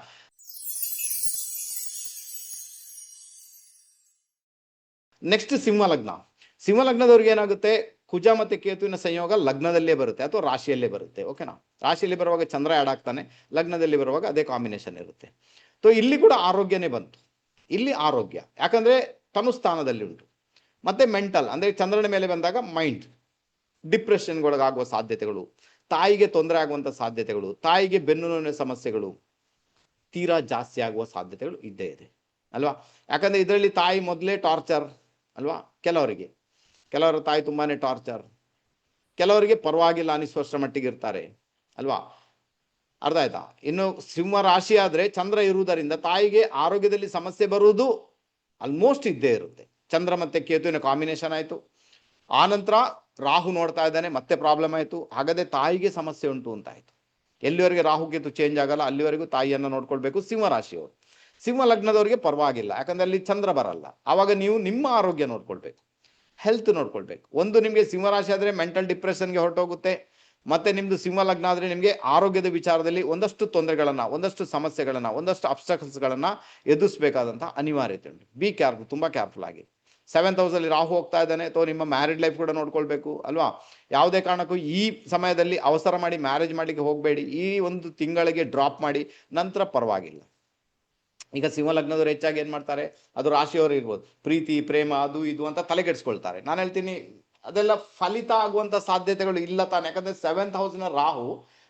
ನೆಕ್ಸ್ಟ್ ಸಿಂಹ ಲಗ್ನ. ಸಿಂಹ ಲಗ್ನದವ್ರಿಗೆ ಏನಾಗುತ್ತೆ, ಕುಜ ಮತ್ತು ಕೇತುವಿನ ಸಂಯೋಗ ಲಗ್ನದಲ್ಲೇ ಬರುತ್ತೆ ಅಥವಾ ರಾಶಿಯಲ್ಲೇ ಬರುತ್ತೆ. ಓಕೆನಾ? ರಾಶಿಯಲ್ಲಿ ಬರುವಾಗ ಚಂದ್ರ ಆ್ಯಡ್ ಆಗ್ತಾನೆ, ಲಗ್ನದಲ್ಲಿ ಬರುವಾಗ ಅದೇ ಕಾಂಬಿನೇಷನ್ ಇರುತ್ತೆ. ಇಲ್ಲಿ ಕೂಡ ಆರೋಗ್ಯನೇ ಬಂತು. ಇಲ್ಲಿ ಆರೋಗ್ಯ ಯಾಕಂದರೆ ತನು ಸ್ಥಾನದಲ್ಲಿ ಉಂಟು. ಮತ್ತು ಮೆಂಟಲ್ ಅಂದರೆ ಚಂದ್ರನ ಮೇಲೆ ಬಂದಾಗ ಮೈಂಡ್ ಡಿಪ್ರೆಷನ್ಗೊಳಗಾಗುವ ಸಾಧ್ಯತೆಗಳು, ತಾಯಿಗೆ ತೊಂದರೆ ಆಗುವಂಥ ಸಾಧ್ಯತೆಗಳು, ತಾಯಿಗೆ ಬೆನ್ನು ನೋವಿನ ಸಮಸ್ಯೆಗಳು ತೀರಾ ಜಾಸ್ತಿ ಆಗುವ ಸಾಧ್ಯತೆಗಳು ಇದ್ದೇ ಇದೆ ಅಲ್ವಾ. ಯಾಕಂದರೆ ಇದರಲ್ಲಿ ತಾಯಿ ಮೊದಲೇ ಟಾರ್ಚರ್ ಅಲ್ವಾ. ಕೆಲವರ ತಾಯಿ ತುಂಬಾ ಟಾರ್ಚರ್, ಕೆಲವರಿಗೆ ಪರವಾಗಿಲ್ಲ ಅನಿಸುವಷ್ಟರ ಮಟ್ಟಿಗೆ ಇರ್ತಾರೆ ಅಲ್ವಾ. ಅರ್ಥ ಆಯ್ತಾ? ಇನ್ನು ಸಿಂಹ ರಾಶಿ ಆದರೆ ಚಂದ್ರ ಇರುವುದರಿಂದ ತಾಯಿಗೆ ಆರೋಗ್ಯದಲ್ಲಿ ಸಮಸ್ಯೆ ಬರುವುದು ಆಲ್ಮೋಸ್ಟ್ ಇದ್ದೇ ಇರುತ್ತೆ. ಚಂದ್ರ ಮತ್ತು ಕೇತುವಿನ ಕಾಂಬಿನೇಷನ್ ಆಯಿತು, ಆನಂತರ ರಾಹು ನೋಡ್ತಾ ಇದ್ದಾನೆ, ಮತ್ತೆ ಪ್ರಾಬ್ಲಮ್ ಆಯಿತು. ಹಾಗಾದರೆ ತಾಯಿಗೆ ಸಮಸ್ಯೆ ಉಂಟು ಅಂತ ಆಯಿತು. ಎಲ್ಲಿವರೆಗೆ ರಾಹು ಕೇತು ಚೇಂಜ್ ಆಗಲ್ಲ ಅಲ್ಲಿವರೆಗೂ ತಾಯಿಯನ್ನು ನೋಡ್ಕೊಳ್ಬೇಕು ಸಿಂಹ ರಾಶಿಯವರು. ಸಿಂಹ ಲಗ್ನದವರಿಗೆ ಪರವಾಗಿಲ್ಲ, ಯಾಕಂದರೆ ಅಲ್ಲಿ ಚಂದ್ರ ಬರಲ್ಲ. ಆವಾಗ ನೀವು ನಿಮ್ಮ ಆರೋಗ್ಯ ನೋಡ್ಕೊಳ್ಬೇಕು, ಹೆಲ್ತ್ ನೋಡ್ಕೊಳ್ಬೇಕು. ಒಂದು ನಿಮಗೆ ಸಿಂಹರಾಶಿ ಆದರೆ ಮೆಂಟಲ್ ಡಿಪ್ರೆಷನ್ಗೆ ಹೊರಟೋಗುತ್ತೆ, ಮತ್ತು ನಿಮ್ಮದು ಸಿಂಹ ಲಗ್ನ ಆದರೆ ನಿಮಗೆ ಆರೋಗ್ಯದ ವಿಚಾರದಲ್ಲಿ ಒಂದಷ್ಟು ತೊಂದರೆಗಳನ್ನು, ಒಂದಷ್ಟು ಸಮಸ್ಯೆಗಳನ್ನು, ಒಂದಷ್ಟು ಅಬ್ಸ್ಟಕಲ್ಸ್ಗಳನ್ನು ಎದುರಿಸಬೇಕಾದಂಥ ಅನಿವಾರ್ಯತೆ ಉಂಟು. ಬಿ ಕೇರ್ಫುಲ್, ತುಂಬ ಕೇರ್ಫುಲ್ ಆಗಿ. 7th ಹೌಸಲ್ಲಿ ರಾಹು ಹೋಗ್ತಾ ಇದ್ದಾನೆ, ನಿಮ್ಮ ಮ್ಯಾರಿಡ್ ಲೈಫ್ ಕೂಡ ನೋಡ್ಕೊಳ್ಬೇಕು ಅಲ್ವಾ. ಯಾವುದೇ ಕಾರಣಕ್ಕೂ ಈ ಸಮಯದಲ್ಲಿ ಅವಸರ ಮಾಡಿ ಮ್ಯಾರೇಜ್ ಮಾಡಲಿಕ್ಕೆ ಹೋಗಬೇಡಿ. ಈ ಒಂದು ತಿಂಗಳಿಗೆ ಡ್ರಾಪ್ ಮಾಡಿ, ನಂತರ ಪರವಾಗಿಲ್ಲ. ಈಗ ಸಿಂಹ ಲಗ್ನದವ್ರು ಹೆಚ್ಚಾಗಿ ಏನು ಮಾಡ್ತಾರೆ, ಅದು ರಾಶಿಯವರು ಇರ್ಬೋದು, ಪ್ರೀತಿ ಪ್ರೇಮ ಅದು ಇದು ಅಂತ ತಲೆಗೆಡ್ಸ್ಕೊಳ್ತಾರೆ. ನಾನು ಹೇಳ್ತೀನಿ ಅದೆಲ್ಲ ಫಲಿತ ಆಗುವಂಥ ಸಾಧ್ಯತೆಗಳು ಇಲ್ಲ ತಾನೆ. ಯಾಕಂದರೆ 7th ಹೌಸ್ನ ರಾಹು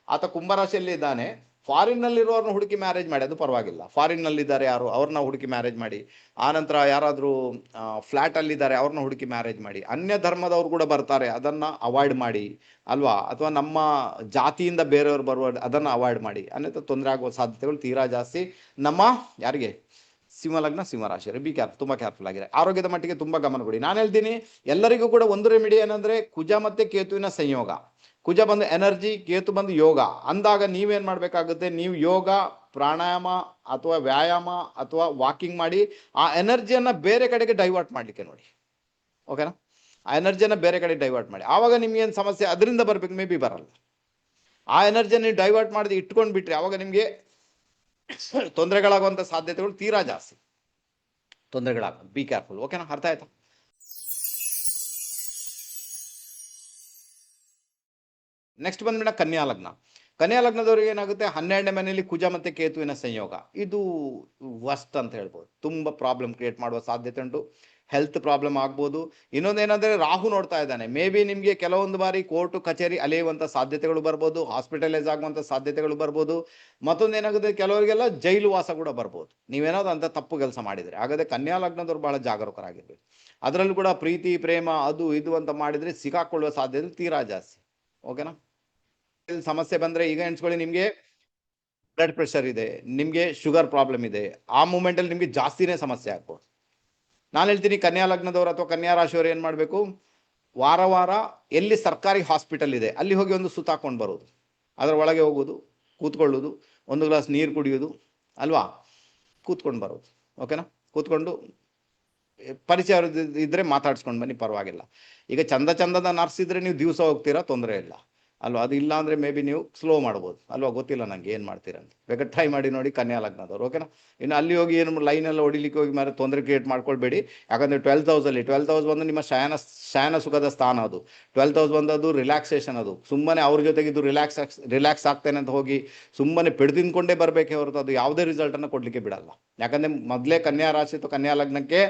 ಆತ ಕುಂಭರಾಶಿಯಲ್ಲಿ ಇದ್ದಾನೆ. ಫಾರಿನ್ನಲ್ಲಿರೋರನ್ನ ಹುಡುಕಿ ಮ್ಯಾರೇಜ್ ಮಾಡಿ, ಅದು ಪರವಾಗಿಲ್ಲ. ಫಾರಿನ್ನಲ್ಲಿದ್ದಾರೆ ಯಾರು, ಅವ್ರನ್ನ ಹುಡುಕಿ ಮ್ಯಾರೇಜ್ ಮಾಡಿ. ಆನಂತರ ಯಾರಾದರೂ ಫ್ಲ್ಯಾಟಲ್ಲಿದ್ದಾರೆ ಅವ್ರನ್ನ ಹುಡುಕಿ ಮ್ಯಾರೇಜ್ ಮಾಡಿ. ಅನ್ಯ ಧರ್ಮದವ್ರು ಕೂಡ ಬರ್ತಾರೆ, ಅದನ್ನು ಅವಾಯ್ಡ್ ಮಾಡಿ ಅಲ್ವಾ. ಅಥವಾ ನಮ್ಮ ಜಾತಿಯಿಂದ ಬೇರೆಯವರು ಬರುವ ಅದನ್ನು ಅವಾಯ್ಡ್ ಮಾಡಿ, ಅನ್ಯಥ ತೊಂದರೆ ಆಗುವ ಸಾಧ್ಯತೆಗಳು ತೀರಾ ಜಾಸ್ತಿ. ನಮ್ಮ ಯಾರಿಗೆ ಸಿಂಹ ಲಗ್ನ ಸಿಂಹ ರಾಶಿ ಬಿ ಕೇರ್ಫುಲ್, ತುಂಬ ಕೇರ್ಫುಲ್ ಆಗಿದೆ. ಆರೋಗ್ಯದ ಮಟ್ಟಿಗೆ ತುಂಬ ಗಮನ ಕೊಡಿ. ನಾನು ಹೇಳ್ತೀನಿ ಎಲ್ಲರಿಗೂ ಕೂಡ ಒಂದು ರೆಮಿಡಿ ಏನಂದರೆ ಕುಜ ಮತ್ತು ಕೇತುವಿನ ಸಂಯೋಗ. ಕುಜ ಬಂದು ಎನರ್ಜಿ, ಕೇತು ಬಂದು ಯೋಗ ಅಂದಾಗ ನೀವೇನು ಮಾಡಬೇಕಾಗುತ್ತೆ, ನೀವು ಯೋಗ ಪ್ರಾಣಾಯಾಮ ಅಥವಾ ವ್ಯಾಯಾಮ ಅಥವಾ ವಾಕಿಂಗ್ ಮಾಡಿ ಆ ಎನರ್ಜಿಯನ್ನು ಬೇರೆ ಕಡೆಗೆ ಡೈವರ್ಟ್ ಮಾಡಲಿಕ್ಕೆ ನೋಡಿ. ಓಕೆನಾ? ಆ ಎನರ್ಜಿಯನ್ನು ಬೇರೆ ಕಡೆ ಡೈವರ್ಟ್ ಮಾಡಿ. ಆವಾಗ ನಿಮ್ಗೇನು ಸಮಸ್ಯೆ ಅದರಿಂದ ಬರಬೇಕು, ಮೇ ಬಿ ಬರಲ್ಲ. ಆ ಎನರ್ಜಿಯನ್ನು ನೀವು ಡೈವರ್ಟ್ ಮಾಡಿದ್ರೆ ಇಟ್ಕೊಂಡು ಬಿಟ್ರೆ ಆವಾಗ ನಿಮಗೆ ತೊಂದರೆಗಳಾಗುವಂಥ ಸಾಧ್ಯತೆಗಳು ತೀರಾ ಜಾಸ್ತಿ. ತೊಂದರೆಗಳಾಗ ಬಿ ಕೇರ್ಫುಲ್. ಓಕೆನಾ? ಅರ್ಥ ಆಯ್ತಾ? ನೆಕ್ಸ್ಟ್ ಬಂದ್ಬಿಡ ಕನ್ಯಾ ಲಗ್ನ. ಕನ್ಯಾ ಲಗ್ನದವ್ರಿಗೆ ಏನಾಗುತ್ತೆ, 12ನೇ ಮನೆಯಲ್ಲಿ ಕುಜ ಮತ್ತು ಕೇತುವಿನ ಸಂಯೋಗ. ಇದು ವರ್ಸ್ಟ್ ಅಂತ ಹೇಳ್ಬೋದು. ತುಂಬ ಪ್ರಾಬ್ಲಮ್ ಕ್ರಿಯೇಟ್ ಮಾಡುವ ಸಾಧ್ಯತೆ ಉಂಟು. ಹೆಲ್ತ್ ಪ್ರಾಬ್ಲಮ್ ಆಗ್ಬೋದು. ಇನ್ನೊಂದೇನೆಂದರೆ ರಾಹು ನೋಡ್ತಾ ಇದ್ದಾನೆ, ಮೇ ಬಿ ನಿಮಗೆ ಕೆಲವೊಂದು ಬಾರಿ ಕೋರ್ಟು ಕಚೇರಿ ಅಲೆಯುವಂಥ ಸಾಧ್ಯತೆಗಳು ಬರ್ಬೋದು, ಹಾಸ್ಪಿಟಲೈಸ್ ಆಗುವಂಥ ಸಾಧ್ಯತೆಗಳು ಬರ್ಬೋದು. ಮತ್ತೊಂದೇನಾಗುತ್ತೆ, ಕೆಲವರಿಗೆಲ್ಲ ಜೈಲು ವಾಸ ಕೂಡ ಬರ್ಬೋದು, ನೀವೇನಾದ್ರು ಅಂಥ ತಪ್ಪು ಕೆಲಸ ಮಾಡಿದರೆ. ಹಾಗಾದರೆ ಕನ್ಯಾ ಲಗ್ನದವ್ರು ಭಾಳ ಜಾಗರೂಕರಾಗಿರ್ಬೇಕು. ಅದರಲ್ಲೂ ಕೂಡ ಪ್ರೀತಿ ಪ್ರೇಮ ಅದು ಇದು ಅಂತ ಮಾಡಿದರೆ ಸಿಕ್ಕಾಕೊಳ್ಳುವ ಸಾಧ್ಯತೆ ತೀರಾ ಜಾಸ್ತಿ. ಓಕೆನಾ? ಸಮಸ್ಯೆ ಬಂದರೆ ಈಗ ಎಣಿಸ್ಕೊಳ್ಳಿ, ನಿಮಗೆ ಬ್ಲಡ್ ಪ್ರೆಷರ್ ಇದೆ, ನಿಮಗೆ ಶುಗರ್ ಪ್ರಾಬ್ಲಮ್ ಇದೆ, ಆ ಮೂಮೆಂಟಲ್ಲಿ ನಿಮಗೆ ಜಾಸ್ತಿನೇ ಸಮಸ್ಯೆ ಆಗ್ಬೋದು. ನಾನು ಹೇಳ್ತೀನಿ ಕನ್ಯಾ ಲಗ್ನದವರು ಅಥವಾ ಕನ್ಯಾ ರಾಶಿಯವರು ಏನು ಮಾಡಬೇಕು, ವಾರ ವಾರ ಎಲ್ಲಿ ಸರ್ಕಾರಿ ಹಾಸ್ಪಿಟಲ್ ಇದೆ ಅಲ್ಲಿ ಹೋಗಿ ಒಂದು ಸುತ್ತಾಕೊಂಡು ಬರೋದು, ಅದರ ಒಳಗೆ ಹೋಗೋದು, ಕೂತ್ಕೊಳ್ಳೋದು, ಒಂದು ಗ್ಲಾಸ್ ನೀರು ಕುಡಿಯೋದು ಅಲ್ವಾ, ಕೂತ್ಕೊಂಡು ಬರೋದು. ಓಕೆನಾ? ಕೂತ್ಕೊಂಡು ಪರಿಚಯ ಇದ್ದರೆ ಮಾತಾಡ್ಸ್ಕೊಂಡು ಬನ್ನಿ, ಪರವಾಗಿಲ್ಲ. ಈಗ ಚಂದದ ನರ್ಸ್ ಇದ್ದರೆ ನೀವು ದಿವಸ ಹೋಗ್ತೀರಾ, ತೊಂದರೆ ಇಲ್ಲ ಅಲ್ವಾ. ಅದು ಇಲ್ಲ ಅಂದರೆ ಮೇ ಬಿ ನೀವು ಸ್ಲೋ ಮಾಡ್ಬೋದು ಅಲ್ವಾ, ಗೊತ್ತಿಲ್ಲ ನನಗೆ ಏನು ಮಾಡ್ತೀರಂತ. ಬೇಕಾದ್ರೆ ಟ್ರೈ ಮಾಡಿ ನೋಡಿ ಕನ್ಯಾ ಲಗ್ನದವ್ರು. ಓಕೆನಾ? ಇನ್ನು ಅಲ್ಲಿ ಹೋಗಿ ಏನು ಲೈನೆಲ್ಲ ಹೊಡಿಲಿಕ್ಕೆ ಹೋಗಿ ಮಾತ್ರ ತೊಂದರೆ ಕ್ರಿಯೇಟ್ ಮಾಡ್ಕೊಳ್ಬೇಡಿ. ಯಾಕಂದರೆ 12th ಹೌಸಲ್ಲಿ 12th ಹೌಸ್ ಬಂದು ನಿಮ್ಮ ಶಯನ ಸುಖದ ಸ್ಥಾನ. ಅದು 12th ಹೌಸ್ ಬಂದದ್ದು ರಿಲ್ಯಾಕ್ಸೇಷನ್. ಅದು ಸುಮ್ಮನೆ ಅವ್ರ ಜೊತೆಗೆ ಇದು ರಿಲ್ಯಾಕ್ಸ್ ಆಗ್ತೇನೆ ಅಂತ ಹೋಗಿ ಸುಮ್ಮನೆ ತಿನ್ಕೊಂಡೇ ಬರಬೇಕೇ ಹೊರತು ಅದು ಯಾವುದೇ ರಿಸಲ್ಟನ್ನು ಕೊಡಲಿಕ್ಕೆ ಬಿಡಲ್ಲ. ಯಾಕಂದರೆ ಮೊದಲೇ ಕನ್ಯಾ ರಾಶಿ ಅಥವಾ ಕನ್ಯಾ ಲಗ್ನಕ್ಕೆ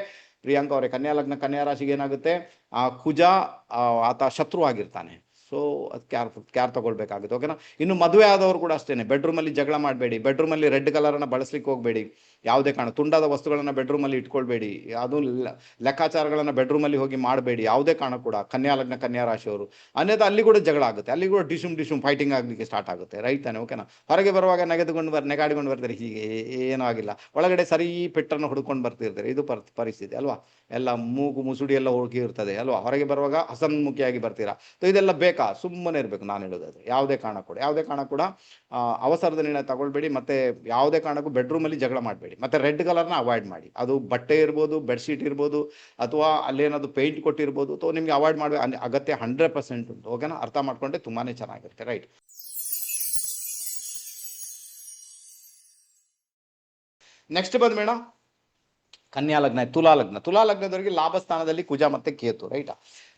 ಪ್ರಿಯಾಂಕಾ ಅವರೇ, ಕನ್ಯಾ ಲಗ್ನ ಕನ್ಯಾ ರಾಶಿಗೆ ಏನಾಗುತ್ತೆ, ಆ ಕುಜ ಆತ ಶತ್ರು ಆಗಿರ್ತಾನೆ. ಸೊ ಅದು ಕ್ಯಾರ್ ತಗೊಳ್ಬೇಕಾಗುತ್ತೆ. ಓಕೆನಾ? ಇನ್ನು ಮದುವೆ ಆದವರು ಕೂಡ ಅಷ್ಟೇ, ಬೆಡ್ರೂಮಲ್ಲಿ ಜಗಳ ಮಾಡಬೇಡಿ, ಬೆಡ್ರೂಮಲ್ಲಿ ರೆಡ್ ಕಲರನ್ನು ಬಳಸ್ಲಿಕ್ಕೆ ಹೋಗಬೇಡಿ. ಯಾವುದೇ ಕಾರಣ ತುಂಡಾದ ವಸ್ತುಗಳನ್ನು ಬೆಡ್ರೂಮಲ್ಲಿ ಇಟ್ಕೊಳ್ಬೇಡಿ, ಅದು ಲೆಕ್ಕಾಚಾರಗಳನ್ನು ಬೆಡ್ರೂಮಲ್ಲಿ ಹೋಗಿ ಮಾಡಬೇಡಿ ಯಾವುದೇ ಕಾರಣ ಕೂಡ. ಕನ್ಯಾ ಲಗ್ನ ಕನ್ಯಾ ರಾಶಿಯವರು ಅನ್ಯथा ಅಲ್ಲಿ ಕೂಡ ಜಗಳ ಆಗುತ್ತೆ, ಅಲ್ಲಿ ಕೂಡ ಡಿಶುಮ್ ಫೈಟಿಂಗ್ ಆಗಲಿಕ್ಕೆ ಸ್ಟಾರ್ಟ್ ಆಗುತ್ತೆ. ರೈಟ್ ತಾನೆ? ಓಕೆನಾ? ಹೊರಗೆ ಬರುವಾಗ ನೆಗಾಡಿಕೊಂಡು ಬರ್ತಾರೆ, ಹೀಗೆ ಏನೂ ಆಗಿಲ್ಲ, ಒಳಗಡೆ ಸರಿ ಪೆಟ್ಟನ್ನು ಹುಡ್ಕೊಂಡು ಬರ್ತಿರ್ತಾರೆ. ಇದು ಪರಿಸ್ಥಿತಿ ಅಲ್ವಾ? ಎಲ್ಲ ಮೂಗು ಮುಸುಡಿ ಎಲ್ಲ ಹೋಗಿ ಇರ್ತದೆ ಅಲ್ವಾ? ಹೊರಗೆ ಬರುವಾಗ ಹಸನ್ಮುಖಿಯಾಗಿ ಬರ್ತೀರಾ. ಸೊ ಇದೆಲ್ಲ ಬೇಕಾ? ಸುಮ್ಮನೆ ಇರಬೇಕು. ನಾನು ಹೇಳೋದಾದ್ರೆ ಯಾವುದೇ ಕಾರಣ ಕೂಡ ಅವಸರದ ನಿರ್ಣಯ ತಗೊಳ್ಬೇಡಿ. ಮತ್ತೆ ಯಾವುದೇ ಕಾರಣಕ್ಕೂ ಬೆಡ್ರೂಮಲ್ಲಿ ಜಗಳ ಮಾಡಬೇಡಿ. ಮತ್ತೆ ರೆಡ್ ಕಲರ್ನ ಅವಾಯ್ಡ್ ಮಾಡಿ. ಅದು ಬಟ್ಟೆ ಇರ್ಬೋದು, ಬೆಡ್ಶೀಟ್ ಇರ್ಬೋದು, ಅಥವಾ ಅಲ್ಲೇನಾದ್ರು ಪೇಂಟ್ ಕೊಟ್ಟಿರ್ಬೋದು. ಸೊ ನಿಮ್ಗೆ ಅವಾಯ್ಡ್ ಮಾಡುವ ಅಗತ್ಯ 100% ಉಂಟು. ಓಕೆನಾ? ಅರ್ಥ ಮಾಡ್ಕೊಂಡ್ರೆ ತುಂಬಾನೇ ಚೆನ್ನಾಗಿರುತ್ತೆ. ರೈಟ್. ನೆಕ್ಸ್ಟ್ ಬಂದ್ ಮೇಡಮ್ ಕನ್ಯಾ ಲಗ್ನ, ತುಲಾ ಲಗ್ನದವರಿಗೆ ಲಾಭ ಸ್ಥಾನದಲ್ಲಿ ಕುಜ ಮತ್ತೆ ಕೇತು. ರೈಟಾ?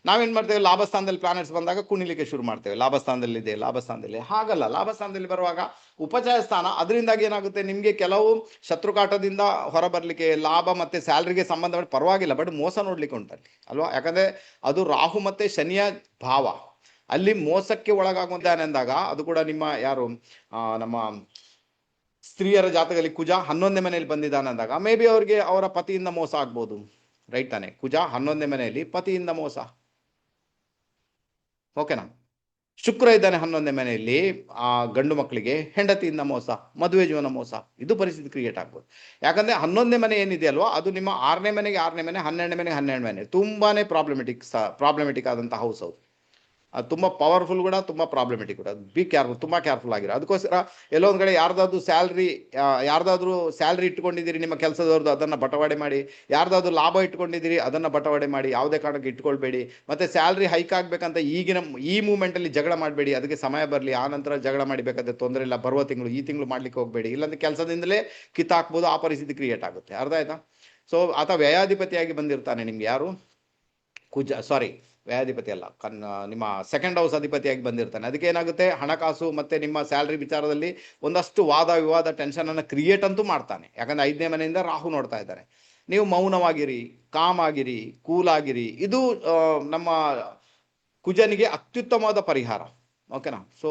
ನಾವೇನ್ ಮಾಡ್ತೇವೆ, ಲಾಭ ಸ್ಥಾನದಲ್ಲಿ ಪ್ಲಾನೆಟ್ಸ್ ಬಂದಾಗ ಕುಣಿಲಿಕ್ಕೆ ಶುರು ಮಾಡ್ತೇವೆ. ಲಾಭ ಸ್ಥಾನದಲ್ಲಿ ಹಾಗಲ್ಲ. ಲಾಭ ಸ್ಥಾನದಲ್ಲಿ ಬರುವಾಗ ಉಪಚಯ ಸ್ಥಾನ, ಅದರಿಂದಾಗಿ ಏನಾಗುತ್ತೆ, ನಿಮಗೆ ಕೆಲವು ಶತ್ರುಕಾಟದಿಂದ ಹೊರಬರ್ಲಿಕ್ಕೆ, ಲಾಭ ಮತ್ತೆ ಸ್ಯಾಲ್ರಿಗೆ ಸಂಬಂಧಪಟ್ಟ ಪರವಾಗಿಲ್ಲ, ಬಟ್ ಮೋಸ ನೋಡ್ಲಿಕ್ಕೆ ಉಂಟಲ್ಲಿ ಅಲ್ವಾ? ಯಾಕಂದ್ರೆ ಅದು ರಾಹು ಮತ್ತೆ ಶನಿಯ ಭಾವ, ಅಲ್ಲಿ ಮೋಸಕ್ಕೆ ಒಳಗಾಗುವಂತಾನೆ ಅಂದಾಗ ಅದು ಕೂಡ ನಿಮ್ಮ ಯಾರು ನಮ್ಮ ಸ್ತ್ರೀಯರ ಜಾತಕದಲ್ಲಿ ಕುಜ 11ನೇ ಮನೆಯಲ್ಲಿ ಬಂದಿದ್ದಾನೆ ಅಂದಾಗ ಮೇ ಬಿ ಅವ್ರಿಗೆ ಅವರ ಪತಿಯಿಂದ ಮೋಸ ಆಗ್ಬೋದು. ರೈಟ್ ತಾನೆ? ಕುಜ 11ನೇ ಮನೆಯಲ್ಲಿ ಪತಿಯಿಂದ ಮೋಸ. ಓಕೆನಾ? ಶುಕ್ರ ಇದ್ದಾನೆ 11ನೇ ಮನೆಯಲ್ಲಿ, ಆ ಗಂಡು ಮಕ್ಕಳಿಗೆ ಹೆಂಡತಿಯಿಂದ ಮೋಸ, ಮದುವೆ ಜೀವನ ಮೋಸ, ಇದು ಪರಿಸ್ಥಿತಿ ಕ್ರಿಯೇಟ್ ಆಗ್ಬೋದು. ಯಾಕಂದ್ರೆ 11ನೇ ಮನೆ ಏನಿದೆಯಲ್ವಾ, ಅದು ನಿಮ್ಮ 6ನೇ ಮನೆಗೆ 12ನೇ ಮನೆಗೆ 12ನೇ ಮನೆ, ತುಂಬಾನೇ ಪ್ರಾಬ್ಲಮೆಟಿಕ್ ಆದಂತಹ ಹೌಸ್. ಅದು ತುಂಬ ಪವರ್ಫುಲ್ ಕೂಡ, ತುಂಬ ಪ್ರಾಬ್ಲಮೆಟಿಕ್ ಕೂಡ. ಬಿ ಕೇರ್ಫುಲ್, ತುಂಬ ಕೇರ್ಫುಲ್ ಆಗಿರೋ. ಅದಕ್ಕೋಸ್ಕರ ಎಲ್ಲೋ ಒಂದು ಕಡೆ ಯಾರ್ದಾದ್ರು ಸ್ಯಾಲ್ರಿ ಇಟ್ಕೊಂಡಿದ್ದೀರಿ ನಿಮ್ಮ ಕೆಲಸದವ್ರದ್ದು, ಅದನ್ನು ಬಟವಾಡೆ ಮಾಡಿ. ಯಾರ್ದಾದ್ರು ಲಾಭ ಇಟ್ಕೊಂಡಿದ್ದೀರಿ, ಅದನ್ನು ಬಟವಾಡೆ ಮಾಡಿ. ಯಾವುದೇ ಕಾರಣಕ್ಕೆ ಇಟ್ಕೊಳ್ಬೇಡಿ. ಮತ್ತು ಸ್ಯಾಲ್ರಿ ಹೈಕ್ ಆಗಬೇಕಂತ ಈ ಮೂಮೆಂಟಲ್ಲಿ ಜಗಳ ಮಾಡಬೇಡಿ. ಅದಕ್ಕೆ ಸಮಯ ಬರಲಿ, ಆ ನಂತರ ಜಗಳ ಮಾಡಬೇಕಾದ್ರೆ ತೊಂದರೆ ಇಲ್ಲ. ಬರುವ ತಿಂಗಳು, ಈ ತಿಂಗಳು ಮಾಡಲಿಕ್ಕೆ ಹೋಗಬೇಡಿ, ಇಲ್ಲಾಂದ್ರೆ ಕೆಲಸದಿಂದಲೇ ಕಿತ್ತಾಕ್ಬೋದು. ಆ ಪರಿಸ್ಥಿತಿ ಕ್ರಿಯೇಟ್ ಆಗುತ್ತೆ. ಅರ್ಥ ಆಯ್ತಾ? ಸೊ ಆತ ವ್ಯಯಾಧಿಪತಿಯಾಗಿ ಬಂದಿರ್ತಾನೆ ನಿಮ್ಗೆ. ಯಾರು? ವ್ಯಾಧಿಪತಿ ಅಲ್ಲ, ನಿಮ್ಮ ಸೆಕೆಂಡ್ ಹೌಸ್ ಅಧಿಪತಿಯಾಗಿ ಬಂದಿರ್ತಾನೆ. ಅದಕ್ಕೆ ಏನಾಗುತ್ತೆ, ಹಣಕಾಸು ಮತ್ತೆ ನಿಮ್ಮ ಸ್ಯಾಲ್ರಿ ವಿಚಾರದಲ್ಲಿ ಒಂದಷ್ಟು ವಾದ ವಿವಾದ, ಟೆನ್ಷನ್ ಅನ್ನು ಕ್ರಿಯೇಟ್ ಅಂತೂ ಮಾಡ್ತಾನೆ. ಯಾಕಂದ್ರೆ 5ನೇ ಮನೆಯಿಂದ ರಾಹು ನೋಡ್ತಾ ಇದ್ದಾನೆ. ನೀವು ಮೌನವಾಗಿರಿ, ಕಾಮ್ ಆಗಿರಿ, ಕೂಲ್ ಆಗಿರಿ. ಇದು ನಮ್ಮ ಕುಜನಿಗೆ ಅತ್ಯುತ್ತಮವಾದ ಪರಿಹಾರ. ಓಕೆನಾ? ಸೊ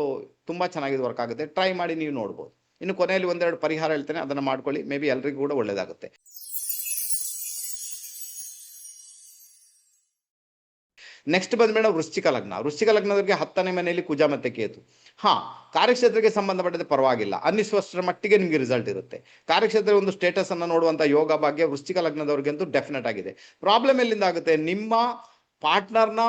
ತುಂಬಾ ಚೆನ್ನಾಗಿ ವರ್ಕ್ ಆಗುತ್ತೆ. ಟ್ರೈ ಮಾಡಿ, ನೀವು ನೋಡ್ಬೋದು. ಇನ್ನು ಕೊನೆಯಲ್ಲಿ ಒಂದೆರಡು ಪರಿಹಾರ ಹೇಳ್ತೇನೆ, ಅದನ್ನು ಮಾಡ್ಕೊಳ್ಳಿ. ಮೇ ಬಿ ಎಲ್ರಿಗೂ ಕೂಡ ಒಳ್ಳೇದಾಗುತ್ತೆ. ನೆಕ್ಸ್ಟ್ ಬಂದ್ಬೇಡ ವೃಶ್ಚಿಕ ಲಗ್ನದವರಿಗೆ 10ನೇ ಮನೆಯಲ್ಲಿ ಕುಜ ಮತ್ತೆ ಕೇತು. ಕಾರ್ಯಕ್ಷೇತ್ರಕ್ಕೆ ಸಂಬಂಧಪಟ್ಟಂತೆ ಪರವಾಗಿಲ್ಲ, ಅನಿಸ್ವಷ್ಟರ ಮಟ್ಟಿಗೆ ನಿಮಗೆ ರಿಸಲ್ಟ್ ಇರುತ್ತೆ. ಕಾರ್ಯಕ್ಷೇತ್ರ ಒಂದು ಸ್ಟೇಟಸ್ ಅನ್ನು ನೋಡುವಂತ ಯೋಗ ಭಾಗ್ಯ ವೃಶ್ಚಿಕ ಲಗ್ನದವ್ರಿಗಂತೂ ಡೆಫಿನೆಟ್ ಆಗಿದೆ. ಪ್ರಾಬ್ಲಮ್ ಎಲ್ಲಿಂದ ಆಗುತ್ತೆ, ನಿಮ್ಮ ಪಾರ್ಟ್ನರ್ನ